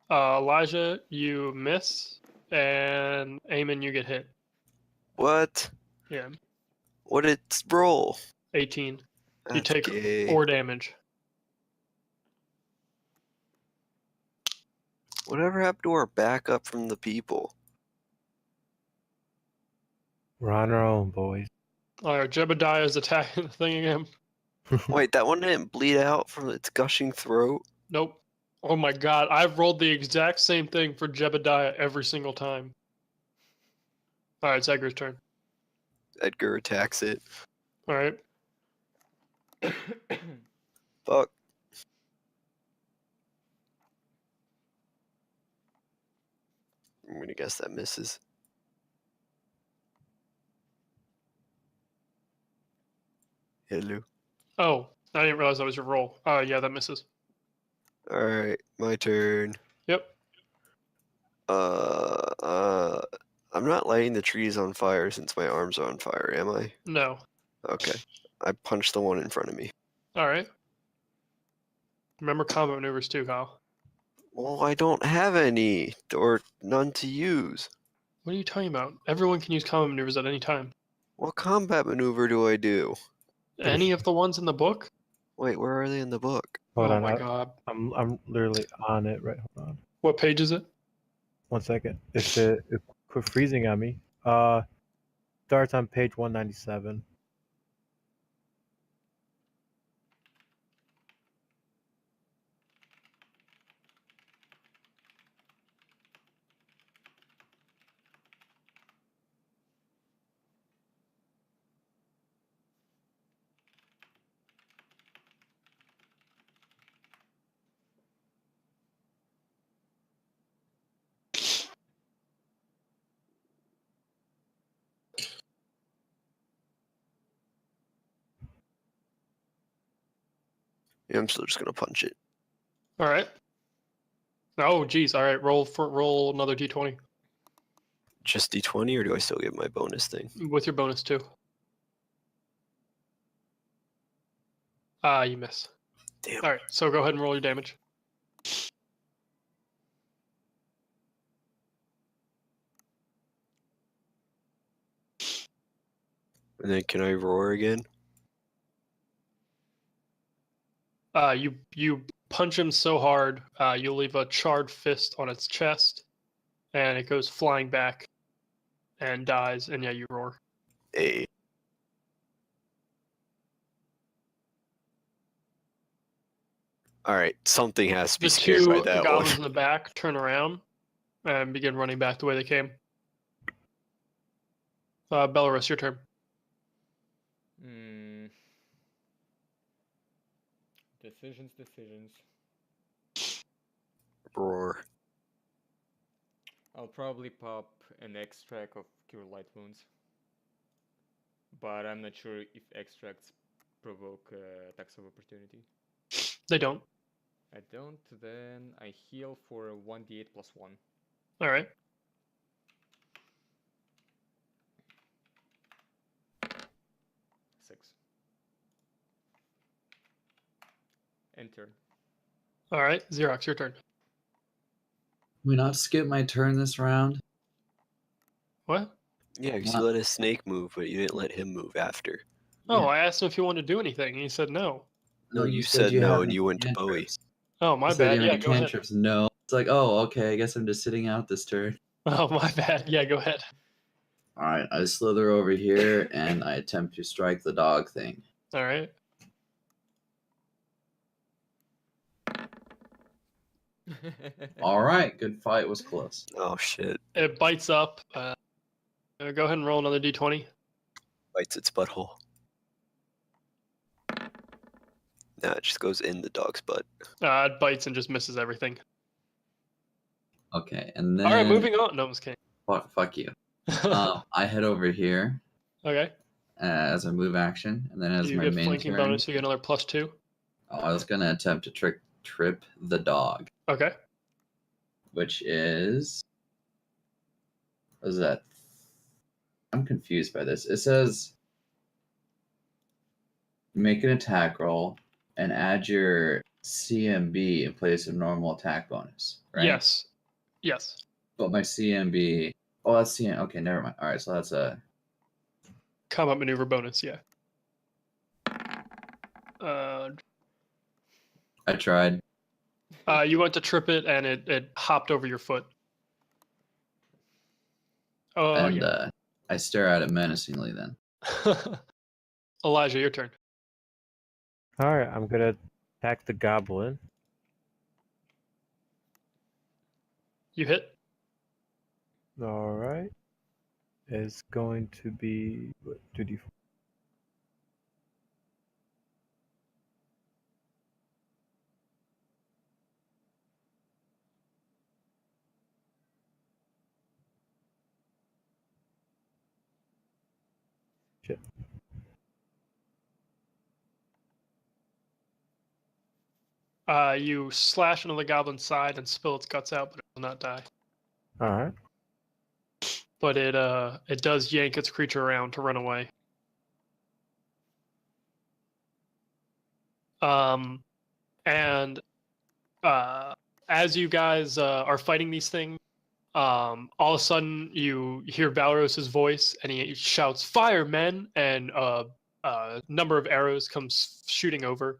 Elijah, you miss. And Eamon, you get hit. What? Yeah, What did it roll? 18. You That's take gay. 4 damage. Whatever happened to our backup from the people? We're on our own, boys. Alright, Jebediah is attacking the thing again. Wait, that one didn't bleed out from its gushing throat? Nope. Oh my god, I've rolled the exact same thing for Jebediah every single time. Alright, it's Edgar's turn. Edgar attacks it. Alright. Fuck. I'm gonna guess that misses. Hello. Oh, I didn't realize that was your roll. Yeah, that misses. Alright, my turn. Yep. I'm not lighting the trees on fire since my arms are on fire, am I? No. Okay. I punched the one in front of me. Alright. Remember combat maneuvers too, Kyle. Well, I don't have any, or none to use. What are you talking about? Everyone can use combat maneuvers at any time. What combat maneuver do I do? Any of the ones in the book? Wait, where are they in the book? Hold Oh on. my god. I'm literally on it right. Hold on. What page is it? 1 second. It quit freezing on me. Starts on page 197. Yeah, I'm still just gonna punch it. Alright. Oh geez, alright, roll another D20. Just D20, or do I still get my bonus thing? With your bonus too. You miss. Damn. Alright, so go ahead and roll your damage. And then can I roar again? You punch him so hard, you'll leave a charred fist on its chest, and it goes flying back and dies, and yeah, you roar. Hey. Alright, something has to be The scared by two that goblins one. in the back turn around and begin running back the way they came. Belarus, your turn. Decisions. Roar. I'll probably pop an extract of Cure Light Wounds. But I'm not sure if extracts provoke attacks of opportunity. They don't. I don't, then I heal for a 1d8 plus 1. All right. Six. Enter. All right. Xerox, your turn. Can we not skip my turn this round? What? Yeah, because What? you let a snake move, but you didn't let him move after. Oh, Yeah. I asked him if he wanted to do anything, and he said no. No, you said you no, have and you went to Bowie. cantrips. Oh, my You said bad. you Yeah, had go ahead. cantrips. No. It's like, oh, okay, I guess I'm just sitting out this turn. Oh, my bad. Yeah, go ahead. Alright, I slither over here and I attempt to strike the dog thing. All right. Alright, good fight, was close. Oh shit! It bites up. Go ahead and roll another d20. Bites its butthole. Nah, it just goes in the dog's butt. It bites and just misses everything. Okay, and then All right, moving on. No, I'm just kidding. fuck you. I head over here Okay. as a move action, and then as You my get main flanking turn, bonus, you get another +2. I was gonna attempt to trip the dog, Okay. which is what is that? I'm confused by this. It says make an attack roll and add your CMB in place of normal attack bonus, right? Yes. Yes. But my CMB, oh, that's CM. Okay, never mind. All right, so that's a Combat maneuver bonus, yeah. I tried. You went to trip it, and it hopped over your foot. Oh, And yeah. I stare at it menacingly then. Elijah, your turn. All right, I'm gonna attack the goblin. You hit. All right, it's going to be 2d4. Shit. You slash into the goblin's side and spill its guts out, but it will not die. All right. But it does yank its creature around to run away. And as you guys are fighting these things, all of a sudden you hear Balros's voice, and he shouts, "Fire, men!" And a number of arrows comes shooting over.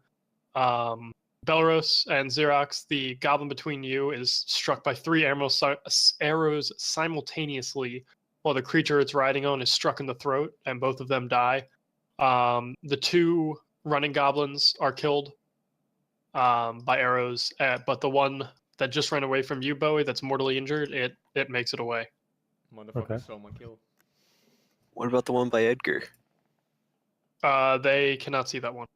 Belros and Xerox, the goblin between you, is struck by 3 arrows simultaneously, while the creature it's riding on is struck in the throat, and both of them die. The 2 running goblins are killed by arrows, but the one that just ran away from you, Bowie, that's mortally injured, it makes it away. Motherfucker Okay. stole my kill. What about the one by Edgar? They cannot see that one.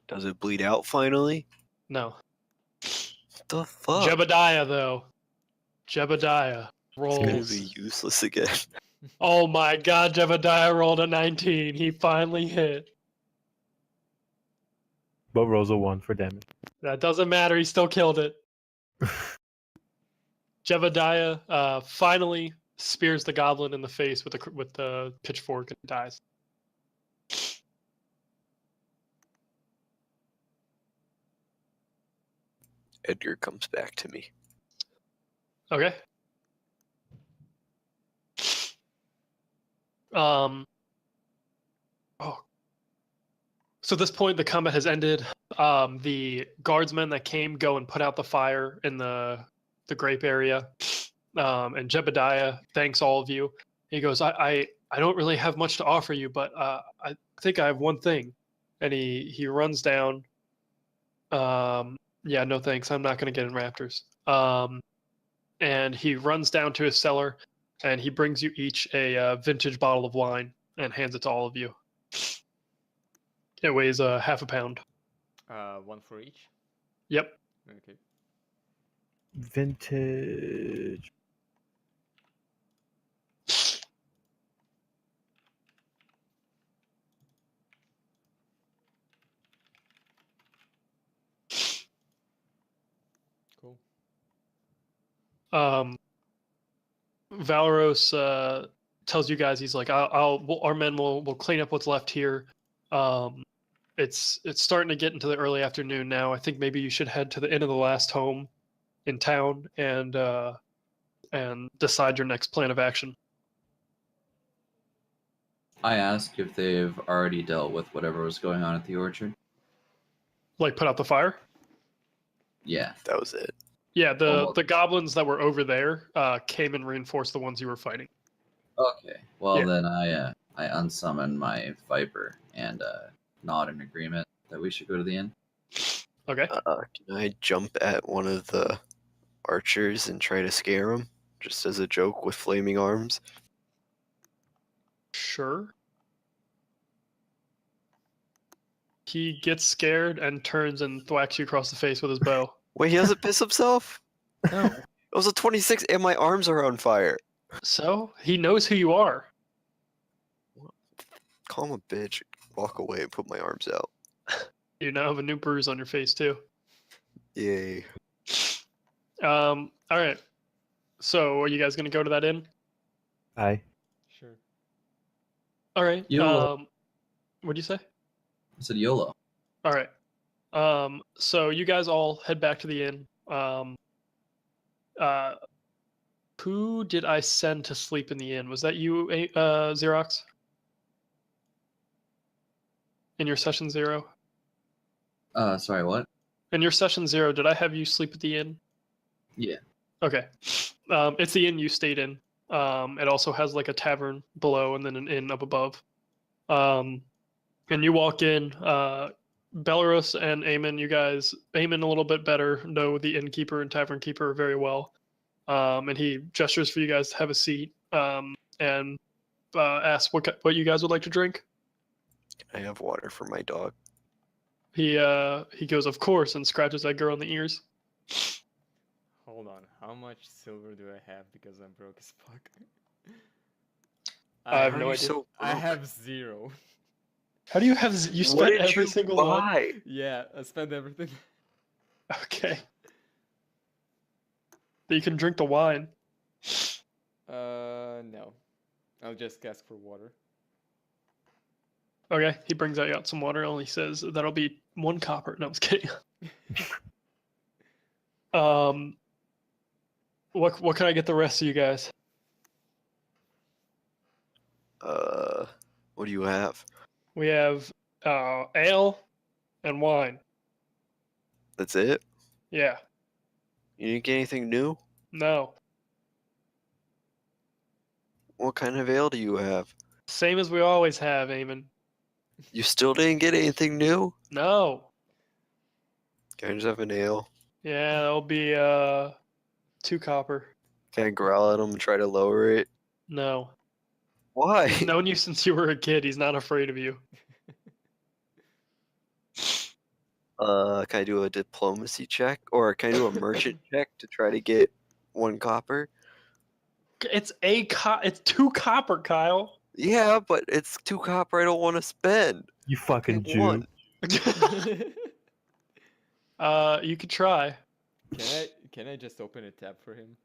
Does it bleed out finally? No. What the fuck? Jebediah, though. Jebediah It's gonna rolls. be useless again. Oh my god, Jebediah rolled a 19. He finally hit. But rolls a 1 for damage. That doesn't matter. He still killed it. Jebediah finally spears the goblin in the face with the pitchfork and dies. Edgar comes back to me. Okay. Oh. So at this point, the combat has ended. The guardsmen that came go and put out the fire in the grape area. And Jebediah thanks all of you. He goes, I don't really have much to offer you, but I think I have one thing. And he runs down. Yeah, no thanks. I'm not going to get in raptors. And he runs down to his cellar, and he brings you each a vintage bottle of wine and hands it to all of you. It weighs half a pound. One for each. Yep. Okay. Vintage. Cool. Valeros tells you guys, he's like, our men will clean up what's left here. It's starting to get into the early afternoon now. I think maybe you should head to the inn of the last home in town and decide your next plan of action. I ask if they've already dealt with whatever was going on at the orchard. Like put out the fire. Yeah. That was it. Yeah, Well, the goblins that were over there came and reinforced the ones you were fighting. Okay. Well, Yeah. then I unsummon my viper and nod in agreement that we should go to the inn. Okay. Can I jump at one of the archers and try to scare him, just as a joke with flaming arms? Sure. He gets scared and turns and thwacks you across the face with his bow. Wait, he doesn't piss himself? No. It was a 26 and my arms are on fire. So he knows who you are. Call him a bitch, walk away and put my arms out. You now have a new bruise on your face too. Yay. All right. So are you guys gonna go to that inn? Aye. Sure. All right. YOLO. What'd you say? I said YOLO. All right. So you guys all head back to the inn. Who did I send to sleep in the inn? Was that you, Xerox? In your session 0? Sorry, what? In your session 0, did I have you sleep at the inn? Yeah. Okay. It's the inn you stayed in. It also has like a tavern below and then an inn up above. And you walk in, Belarus and Eamon, you guys, Eamon a little bit better, know the innkeeper and tavern keeper very well. And he gestures for you guys to have a seat and asks what you guys would like to drink. Can I have water for my dog? He goes, of course, and scratches that girl in the ears. Hold on. How much silver do I have? Because I'm broke as fuck. I have Why no are you idea. so I broke? have 0. How do you have? You What spent did every you single one. buy? Yeah, I spent everything. Okay. But you can drink the wine. No. I'll just ask for water. Okay. He brings out some water. Only says that'll be 1 copper. No, I'm just kidding. What can I get the rest of you guys? What do you have? We have ale and wine. That's it? Yeah. You didn't get anything new? No. What kind of ale do you have? Same as we always have, Eamon. You still didn't get anything new? No. Can I just have an ale? Yeah, that'll be 2 copper. Can I growl at him and try to lower it? No. Why? He's known you since you were a kid. He's not afraid of you. Can I do a diplomacy check? Or can I do a merchant check to try to get 1 copper? It's it's 2 copper, Kyle. Yeah, but it's 2 copper I don't want to spend. You fucking Get Jew. 1. You could try. Can I just open a tab for him?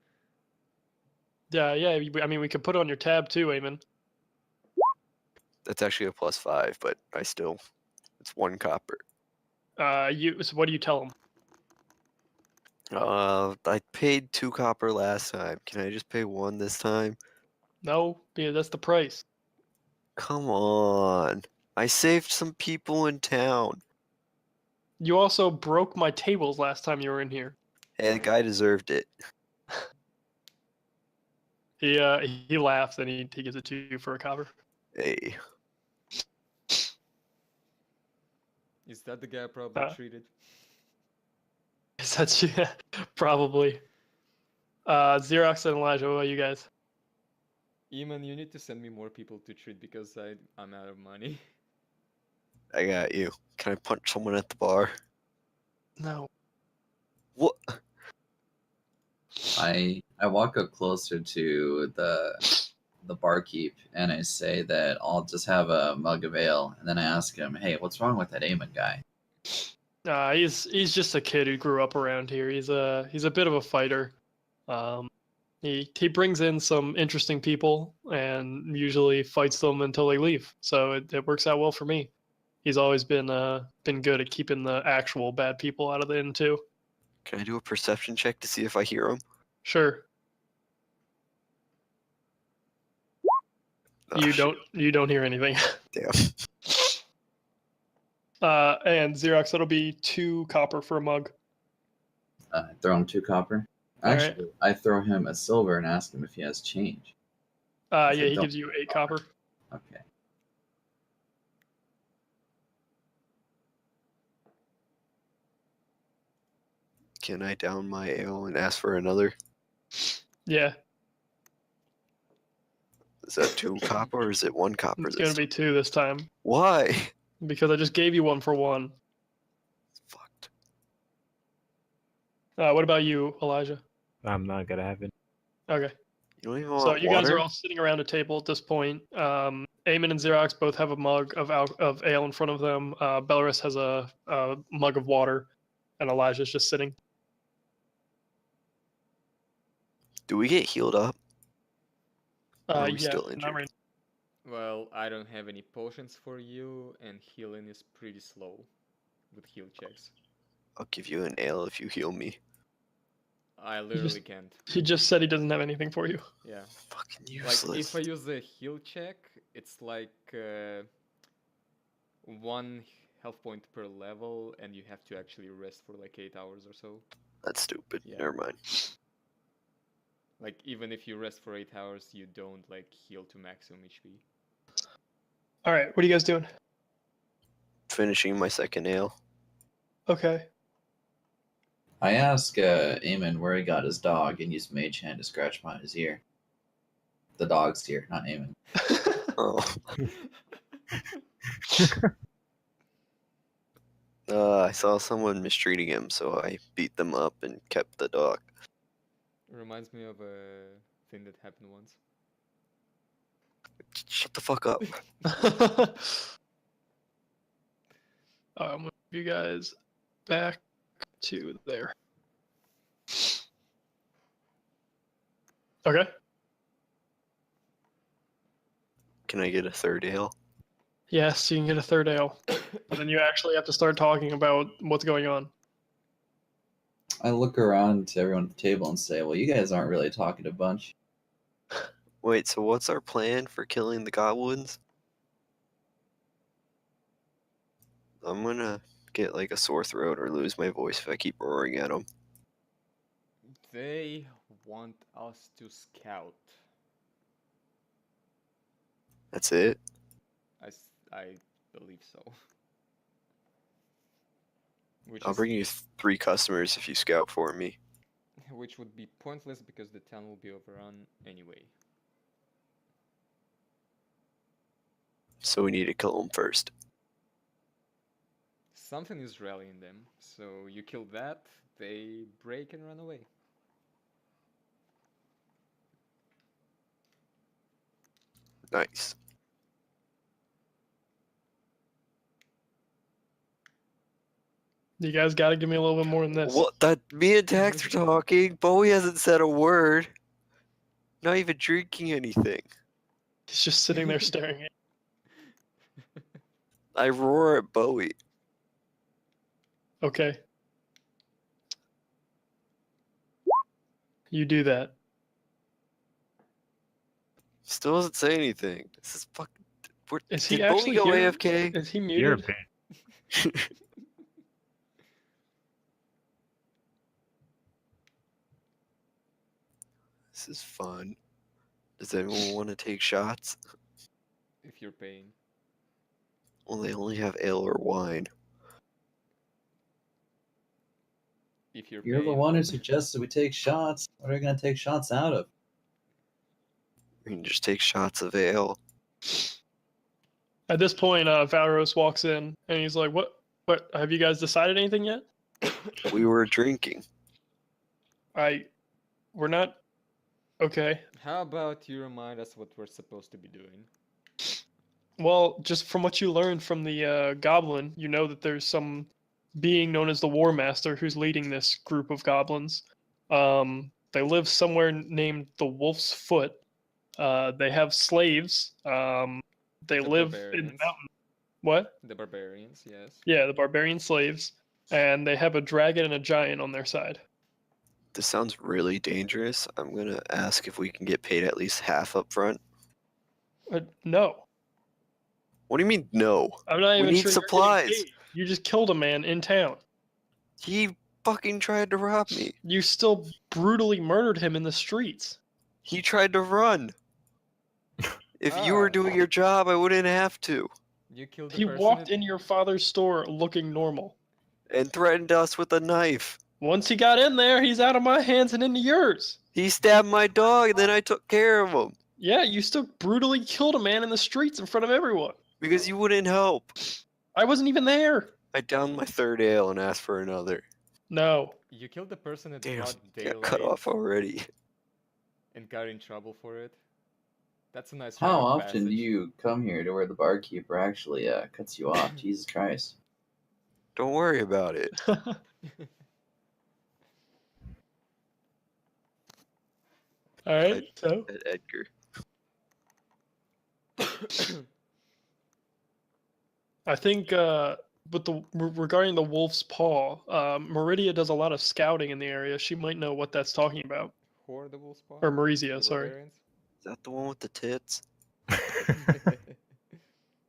Yeah. I mean, we could put it on your tab too, Eamon. That's actually a +5, but it's 1 copper. So what do you tell him? I paid 2 copper last time. Can I just pay 1 this time? No, yeah, that's the price. Come on. I saved some people in town. You also broke my tables last time you were in here. Hey, the guy deserved it. He laughs and he gives it to you for a copper. Hey. Is that the guy I probably treated? That's yeah, probably. Xerox and Elijah, what about you guys? Eamon, you need to send me more people to treat because I'm out of money. I got you. Can I punch someone at the bar? No. What? I walk up closer to the barkeep and I say that I'll just have a mug of ale, and then I ask him, "Hey, what's wrong with that Eamon guy?" He's just a kid who grew up around here. He's a bit of a fighter. He brings in some interesting people and usually fights them until they leave. So it works out well for me. He's always been good at keeping the actual bad people out of the inn too. Can I do a perception check to see if I hear him? Sure. Oh, You shit. don't hear anything. Damn. And Xerox, that'll be 2 copper for a mug. I throw him 2 copper. All right. Actually, I throw him a silver and ask him if he has change. Yeah, I he don't- gives you 8 copper. Okay. Can I down my ale and ask for another? Yeah, Is that 2 copper or is it 1 copper it's this gonna time? be 2 this time Why? because I just gave you 1 for 1. Fucked. What about you, Elijah? I'm not gonna have it. Okay. You don't even want So you guys are water? all sitting around a table at this point. Eamon and Xerox both have a mug of ale in front of them. Belarus has a mug of water, and Elijah's just sitting. Do we get healed up? Or are we Yeah, still not injured? right. Well, I don't have any potions for you, and healing is pretty slow with heal checks. I'll give you an ale if you heal me. I literally can't. He just said he doesn't have anything for you. Yeah. Fucking Like, useless. if I use the heal check, it's like 1 health point per level, and you have to actually rest for like 8 hours or so. That's stupid. Yeah. Never mind. Like, even if you rest for 8 hours, you don't like heal to maximum HP. All right, what are you guys doing? Finishing my second ale. Okay. I ask Eamon where he got his dog and use Mage Hand to scratch behind his ear. The dog's ear, not Eamon. Oh. I saw someone mistreating him, so I beat them up and kept the dog. Reminds me of a thing that happened once. Shut the fuck up. I'm gonna move you guys back to there. Okay. Can I get a third ale? Yes, you can get a 3rd ale. But then you actually have to start talking about what's going on. I look around to everyone at the table and say, "Well, you guys aren't really talking a bunch." Wait, so what's our plan for killing the goblins? I'm gonna get like a sore throat or lose my voice if I keep roaring at them. They want us to scout. That's it? I believe so. Which I'll is, bring you 3 customers if you scout for me. which would be pointless because the town will be overrun anyway. So we need to kill them first. Something is rallying them, so you kill that, they break and run away. Nice. You guys got to give me a little bit more than this. What? That me and Tax are talking. Bowie hasn't said a word. Not even drinking anything. He's just sitting there staring at I roar at Bowie. you. Okay. You do that. Still doesn't say anything. This is fucking. Is he Did Bowie actually go here? AFK? Is he You're a muted? bitch. This is fun. Does anyone want to take shots? If you're paying. Well, they only have ale or wine. If you're You're the paying. one who suggested we take shots. What are we gonna take shots out of? We can just take shots of ale. At this point, Valros walks in and he's like, "What? Have you guys decided anything yet?" We were drinking. We're not. Okay. How about you remind us what we're supposed to be doing? Well, just from what you learned from the goblin, you know that there's some being known as the War Master who's leading this group of goblins. They live somewhere named the Wolf's Foot. They have slaves. They The live in the barbarians. mountain. What? The barbarians, yes. Yeah, the barbarian slaves. And they have a dragon and a giant on their side. This sounds really dangerous. I'm gonna ask if we can get paid at least half up front. No. What do you mean, no? I'm not We even need sure supplies. you're getting paid. You just killed a man in town. He fucking tried to rob me. You still brutally murdered him in the streets. He tried to run. If you were doing your job, I wouldn't have to. You killed the He person. walked into your father's store looking normal. And threatened us with a knife. Once he got in there, he's out of my hands and into yours. He stabbed my dog, and then I took care of him. Yeah, you still brutally killed a man in the streets in front of everyone. Because you wouldn't help. I wasn't even there. I downed my third ale and asked for another. No. You killed the person at Damn, broad got cut daylight off already. and got in trouble for it. That's a nice. How rite of often do passage. you come here to where the barkeeper actually cuts you off? Jesus Christ. Don't worry about it. All right, so Edgar. I think regarding the wolf's paw, Meridia does a lot of scouting in the area. She might know what that's talking about. Who are the wolf spawn? Or Marizia, The sorry. barbarians? Is that the one with the tits?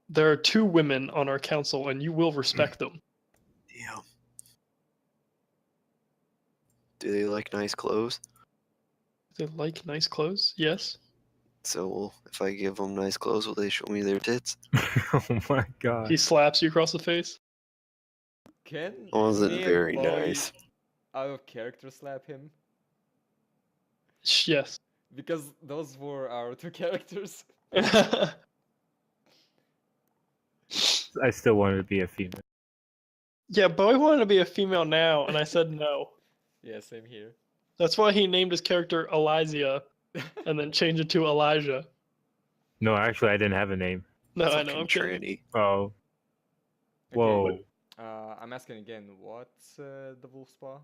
There are 2 women on our council, and you will respect them. Damn. Do they like nice clothes? They like nice clothes? Yes. So if I give them nice clothes, will they show me their tits? Oh my god. He slaps you across the face. Can Wasn't me and very Bowie nice. out of character slap him? Yes. Because those were our 2 characters. I still wanted to be a female. Yeah, Bowie wanted to be a female now, and I said no. Yeah, same here. That's why he named his character Elysia, and then changed it to Elijah. No, actually, I didn't have a name. No, I know, Fucking I'm kidding. tranny. Oh. Okay, Whoa. I'm asking again, what's the wolf's paw?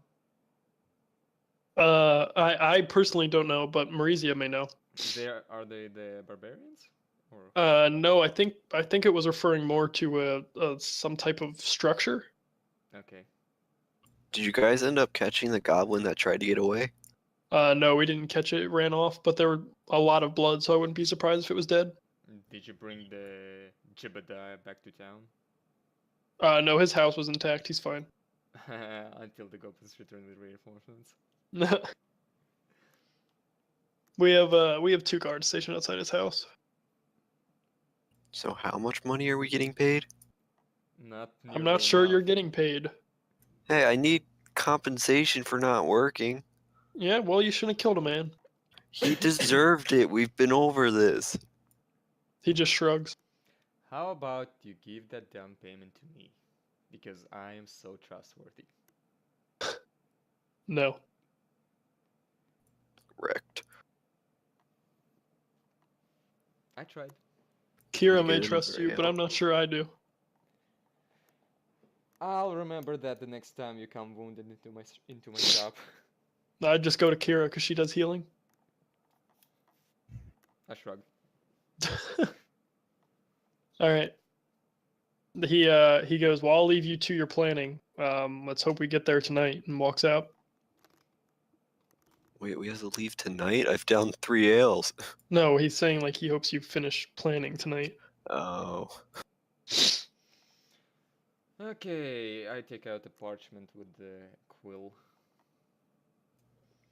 I personally don't know, but Marizia may know. Are they the barbarians? Or No, I think it was referring more to some type of structure. okay. Did you guys end up catching the goblin that tried to get away? No, we didn't catch it. It ran off, but there were a lot of blood, so I wouldn't be surprised if it was dead. Did you bring the Jebediah back to town? No, his house was intact. He's fine. Until the goblins return with reinforcements. We have 2 guards stationed outside his house. So how much money are we getting paid? Not I'm nearly not sure you're enough. getting paid. Hey, I need compensation for not working. Yeah, well, you shouldn't have killed a man. He deserved it. We've been over this. He just shrugs. How about you give that down payment to me? Because I am so trustworthy. No. Wrecked. I tried. Kira You may get trust another you, but ale. I'm not sure I do. I'll remember that the next time you come wounded into my shop. I'd just go to Kira because she does healing. I shrug. All right. He goes, well, I'll leave you to your planning. Let's hope we get there tonight, and walks out. Wait, we have to leave tonight? I've downed 3 ales. No, he's saying like he hopes you finish planning tonight. Oh. Okay, I take out the parchment with the quill.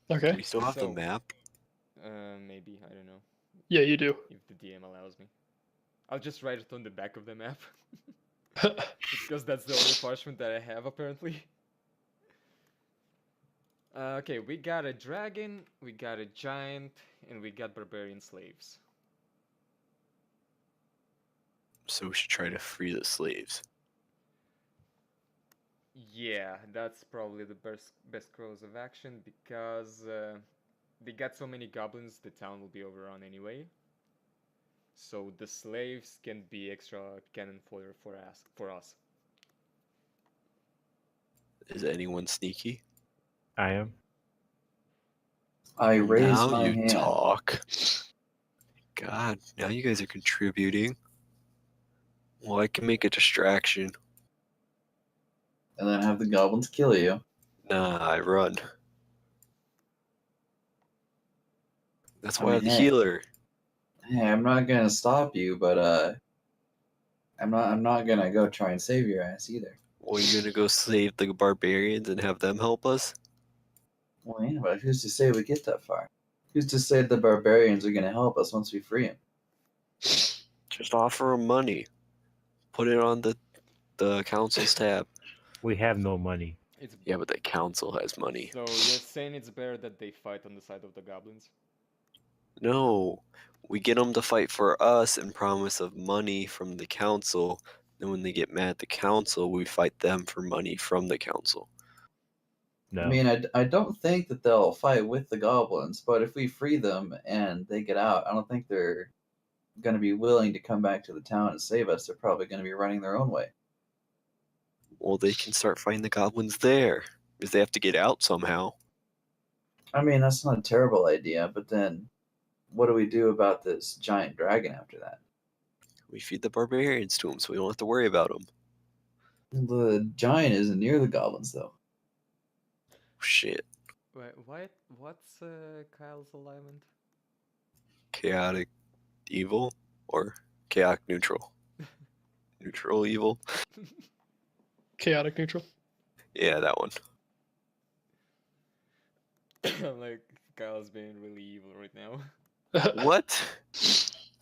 Do Okay. we still have the So- map? Maybe, I don't know. Yeah, you do. If the DM allows me. I'll just write it on the back of the map. Because that's the only parchment that I have, apparently. Okay, we got a dragon, we got a giant, and we got barbarian slaves. So we should try to free the slaves. Yeah, that's probably the best course of action because they got so many goblins, the town will be overrun anyway. So the slaves can be extra cannon fodder for us. Is anyone sneaky? I am. I raise Now my you hand. talk. God, now you guys are contributing. Well, I can make a distraction. And then have the goblins kill you. Nah, I run. That's I why mean, I'm the hey. healer. Hey, I'm not gonna stop you, but I'm not gonna go try and save your ass either. Well, you're gonna go save the barbarians and have them help us? Well, yeah, but who's to say we get that far? Who's to say the barbarians are gonna help us once we free them? Just offer them money. Put it on the council's tab. We have no money. It's Yeah, but the council has money. So you're saying it's better that they fight on the side of the goblins? No, we get them to fight for us and promise of money from the council. Then when they get mad at the council, we fight them for money from the council. No. I mean, I don't think that they'll fight with the goblins, but if we free them and they get out, I don't think they're gonna be willing to come back to the town and save us. They're probably gonna be running their own way. Well, they can start fighting the goblins there, because they have to get out somehow. I mean, that's not a terrible idea, but then what do we do about this giant dragon after that? We feed the barbarians to them, so we don't have to worry about them. The giant isn't near the goblins, though. Shit. Wait, what's Kyle's alignment? Chaotic evil or chaotic neutral? Neutral evil? Chaotic neutral. Yeah, that one. Like, Kyle's being really evil right now. What?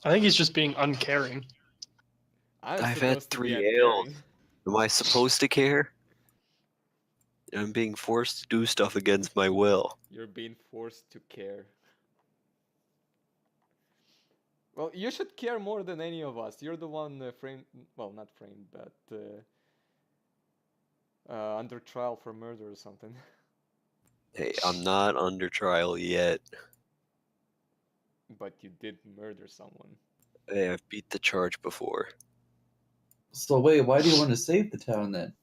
I think he's just being uncaring. I'm I've had supposed to be 3 ales. uncaring. Am I supposed to care? I'm being forced to do stuff against my will. You're being forced to care. Well, you should care more than any of us. You're the one framed, well, not framed, but under trial for murder or something. Hey, I'm not under trial yet. But you did murder someone. Hey, I've beat the charge before. So wait, why do you want to save the town then?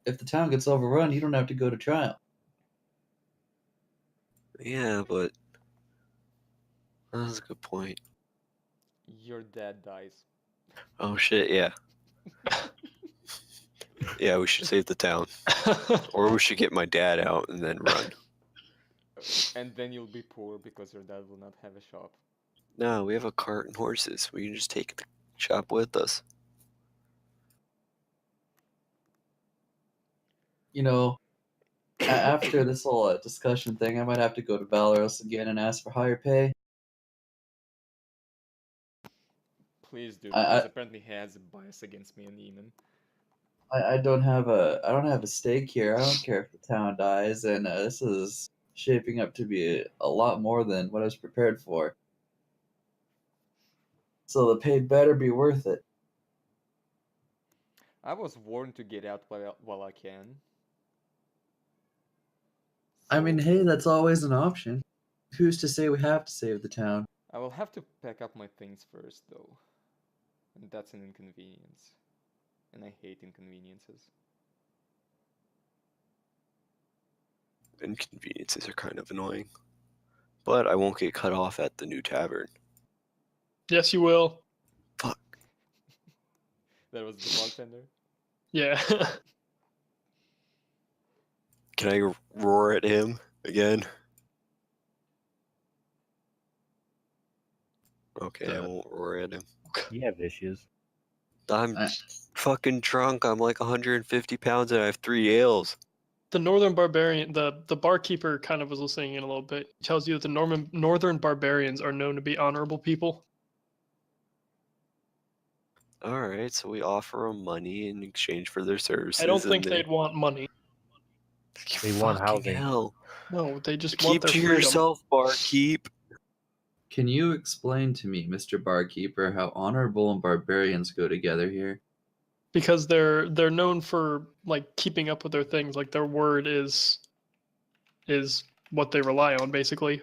If the town gets overrun, you don't have to go to trial. Yeah, but that's a good point. Your dad dies. Oh shit, yeah. Yeah, we should save the town. Or we should get my dad out and then run. And then you'll be poor because your dad will not have a shop. No, we have a cart and horses. We can just take the shop with us. You know, after this whole discussion thing, I might have to go to Valoros again and ask for higher pay. Please do, I- because apparently he has a bias against me and Eamon. I don't have a stake here. I don't care if the town dies, and this is shaping up to be a lot more than what I was prepared for. So the pay better be worth it. I was warned to get out while I can. I mean, So, hey, that's always an option. Who's to say we have to save the town? I will have to pack up my things first, though. And that's an inconvenience. And I hate inconveniences. Inconveniences are kind of annoying. But I won't get cut off at the new tavern. Yes, you will. Fuck. That was the bartender. Yeah. Can I roar at him again? Okay, I won't roar at him. You have issues. I'm I- fucking drunk. I'm like 150 pounds and I have 3 ales. The northern barbarian, the barkeeper kind of was listening in a little bit. He tells you that the northern barbarians are known to be honorable people. Alright, so we offer them money in exchange for their services. I don't think and they'd want money. They want Fucking housing. hell. No, they just Keep want their to freedom. yourself, barkeep. Can you explain to me, Mr. Barkeeper, how honorable and barbarians go together here? because they're known for like keeping up with their things. Like their word is what they rely on, basically.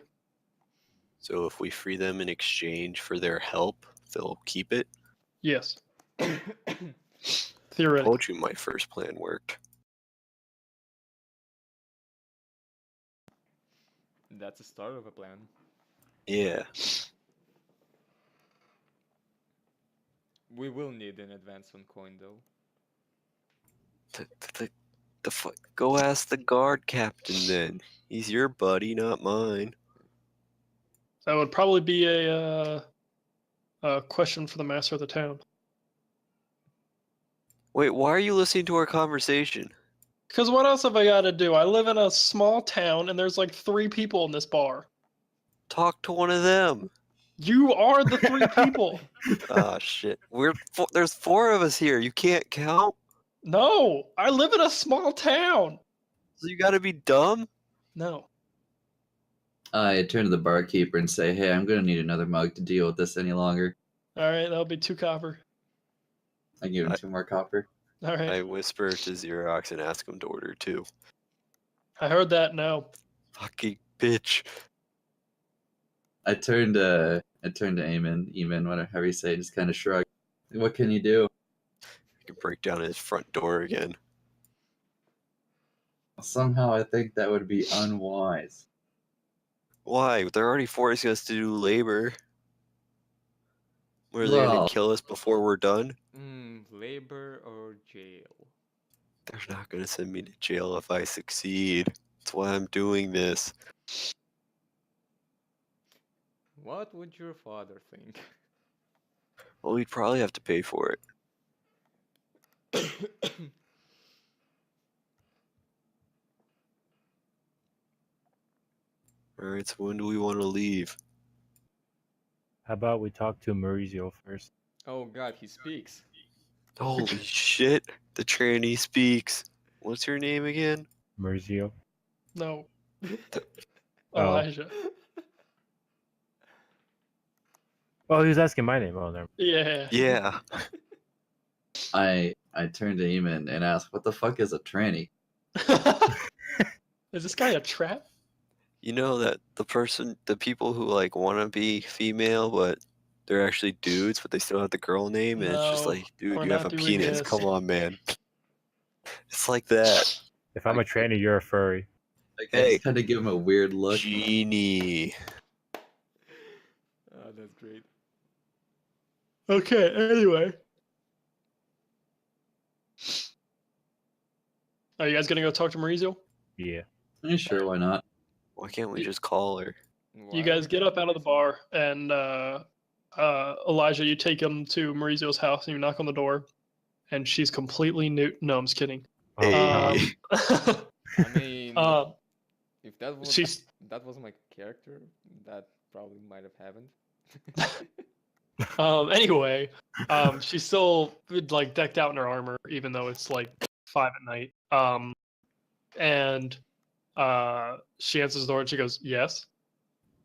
So if we free them in exchange for their help, they'll keep it. Yes, I theoretically. told you my first plan worked. That's the start of a plan. Yeah. We will need an advance on coin though. The fuck? Go ask the guard captain then. He's your buddy, not mine. That would probably be a question for the master of the town. Wait, why are you listening to our conversation? Because what else have I got to do? I live in a small town, and there's like 3 people in this bar. Talk to one of them. You are the 3 people. Ah, shit. There's 4 of us here. You can't count? No, I live in a small town. So you gotta be dumb? No. I turn to the barkeeper and say, "Hey, I'm gonna need another mug to deal with this any longer." All right, that'll be 2 copper. I give him 2 more copper. All right. I whisper to Xerox and ask him to order 2. I heard that. No. Fucking bitch. I turn to Eamon, whatever you say, just kind of shrug. What can you do? I can break down his front door again. Somehow I think that would be unwise. Why? They're already forcing us to do labor. What, are they Well- gonna kill us before we're done? Labor or jail? They're not gonna send me to jail if I succeed. That's why I'm doing this. What would your father think? Well, we'd probably have to pay for it. Alright, so when do we want to leave? How about we talk to Maurizio first? Oh god, he speaks. Holy shit, the tranny speaks. What's your name again? Maurizio. No. Oh. Elijah. Oh, he was asking my name. Oh, never. Yeah. Yeah. I turn to Eamon and ask, "What the fuck is a tranny?" Is this guy a trap? You know that the people who like want to be female, but they're actually dudes, but they still have the girl name, and it's just No, like, dude, we're you have not a doing penis. this. Come on, man. It's like that. If I'm a tranny, you're a furry. Like, I Hey. just kind of give him a weird look. Genie. Oh, that's great. Okay, anyway. Are you guys gonna go talk to Maurizio? Yeah. Sure, why not? Why can't we just call her? Why You are guys we get gonna up out of the bar, and Elijah, you take him to Maurizio's house, and you knock on the door, and she's completely new. No, I'm just kidding. Oh, God. Hey. I mean, uh, if that was she's my character, that probably might have happened. anyway, she's still like decked out in her armor, even though it's like 5 at night. And she answers the door, and she goes, "Yes."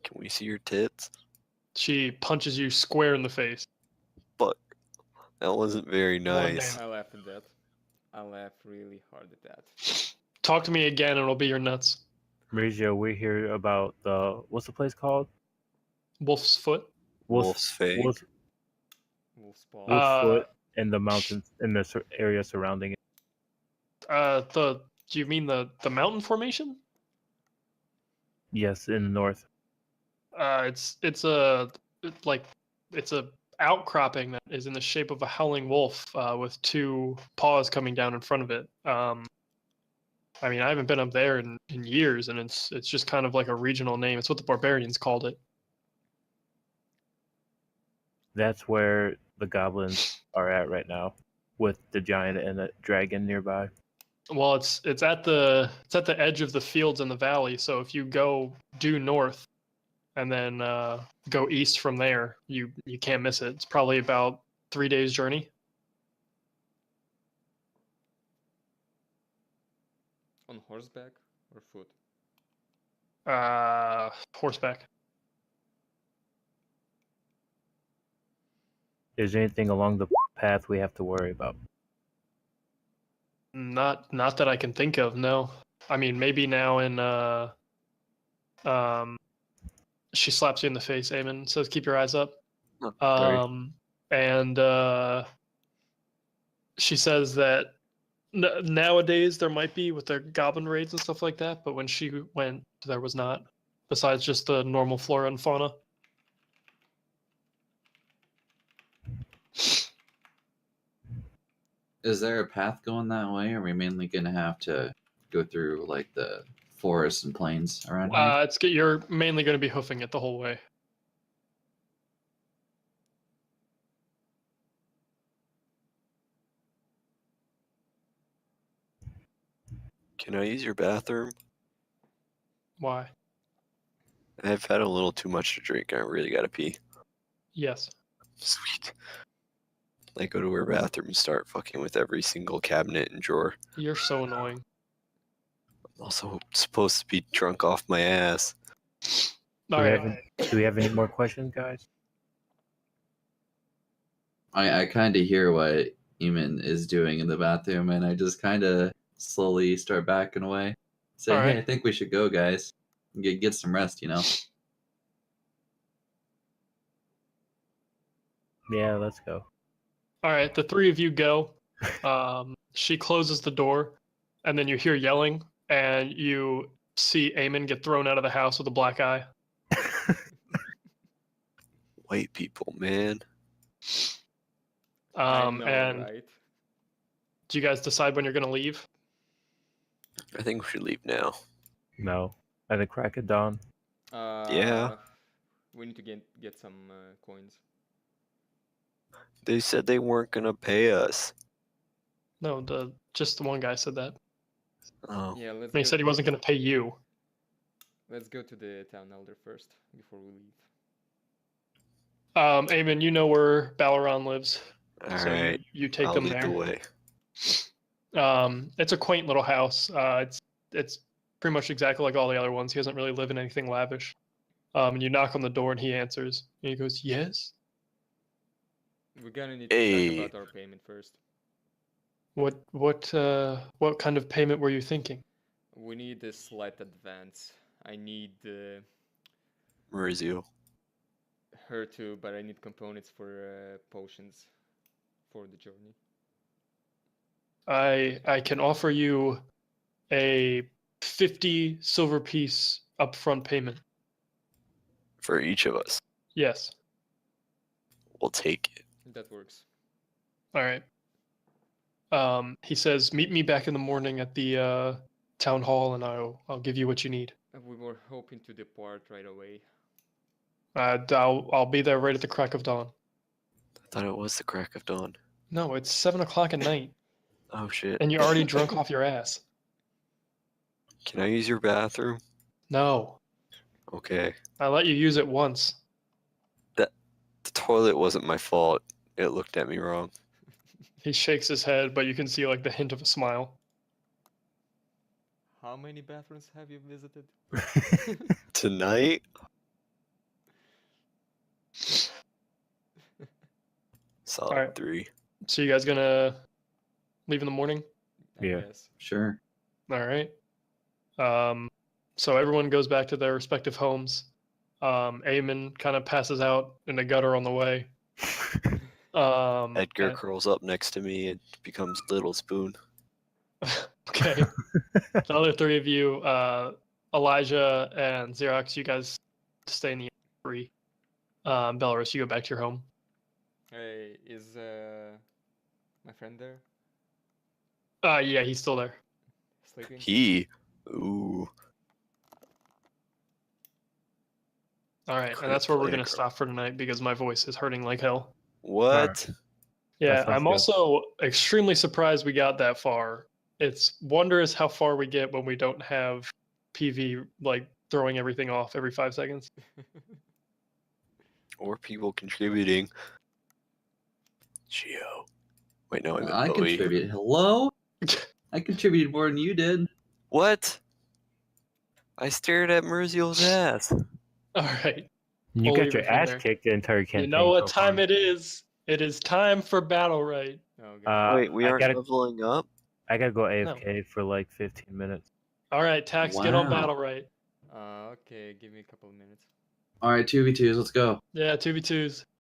Can we see your tits? She punches you square in the face. But that wasn't very One nice. down. I laughed at that. I laughed really hard at that. Talk to me again, and it'll be your nuts. Maurizio, we hear about what's the place called? Wolf's Foot. Wolf's Fang. Wolf's Paw. Wolf's Foot in the mountains, in the area surrounding it. Do you mean the mountain formation? Yes, in the north. It's a outcropping that is in the shape of a howling wolf with 2 paws coming down in front of it. I mean, I haven't been up there in years, and it's just kind of like a regional name. It's what the barbarians called it. That's where the goblins are at right now, with the giant and the dragon nearby. Well, it's at the edge of the fields in the valley. So if you go due north, and then go east from there, you can't miss it. It's probably about 3 days journey. On horseback or foot? Horseback. Is there anything along the path we have to worry about? Not that I can think of. No. I mean, maybe now in she slaps you in the face. Eamon says, "Keep your eyes up." Okay. And she says that nowadays there might be with their goblin raids and stuff like that, but when she went, there was not. Besides just the normal flora and fauna. Is there a path going that way? Or are we mainly gonna have to go through like the forests and plains around here? You're mainly going to be hoofing it the whole way. Can I use your bathroom? Why? I've had a little too much to drink. I really gotta pee. Yes. Sweet. I go to her bathroom and start fucking with every single cabinet and drawer. You're so annoying. I'm also supposed to be drunk off my ass. Do we have any more questions, guys? I kind of hear what Eamon is doing in the bathroom, and I just kind of slowly start backing away. Say, Alright. hey, I think we should go, guys. Get some rest, you know? Yeah, let's go. All right, the three of you go. She closes the door, and then you hear yelling, and you see Eamon get thrown out of the house with a black eye. White people, man. I know, And right? do you guys decide when you're going to leave? I think we should leave now. No. At the crack of dawn. Yeah. We need to get some coins. They said they weren't gonna pay us. No, just the one guy said that. Oh. Yeah, let's. And he go said he wasn't going to pay you. Let's go to the town elder first before we leave. Eamon, you know where Balaran lives. So Alright. you take I'll them lead there. the way. It's a quaint little house. It's pretty much exactly like all the other ones. He doesn't really live in anything lavish. And you knock on the door and he answers. And he goes, "Yes? We're gonna need to Hey. talk about our payment first. What kind of payment were you thinking?" We need a slight advance. I need Maurizio. her too, but I need components for potions for the journey. I can offer you a 50 silver piece upfront payment. For each of us. Yes. We'll take it. That works. All right. He says, "Meet me back in the morning at the town hall, and I'll give you what you need." We were hoping to depart right away. I'll be there right at the crack of dawn. I thought it was the crack of dawn. No, it's 7 o'clock at night, Oh shit. and you're already drunk off your ass. Can I use your bathroom? No, Okay. I let you use it once. The toilet wasn't my fault. It looked at me wrong. He shakes his head, but you can see like the hint of a smile. How many bathrooms have you visited? Tonight? Solid Alright. 3. So you guys gonna leave in the morning? I Yeah. guess. Sure. All right. So everyone goes back to their respective homes. Eamon kind of passes out in the gutter on the way. Edgar and- curls up next to me and becomes Little Spoon. Okay. The other three of you, Elijah and Xerox, you guys stay in the free. Belarus, you go back to your home. Hey, is my friend there Yeah, he's still there. sleeping? Ooh. All right, Crit and that's where we're player gonna girl. stop for tonight because my voice is hurting like hell. What? Yeah, That sounds I'm good. also extremely surprised we got that far. It's wondrous how far we get when we don't have PV like throwing everything off every 5 seconds. Or people contributing. Geo. Wait, no, I meant I Bowie. contributed. Hello? I contributed more than you did. What? I stared at Maurizio's ass. All right. You We'll got leave your it from ass there. kicked the entire campaign. You know what so far. time it is? It is time for battle right. Oh god. Wait, we I aren't gotta- leveling up? I gotta go AFK for like 15 minutes. All right, Tax, get on Wow. battle right. Okay, give me a couple of minutes. All right, 2v2s, let's go. Yeah, 2v2s.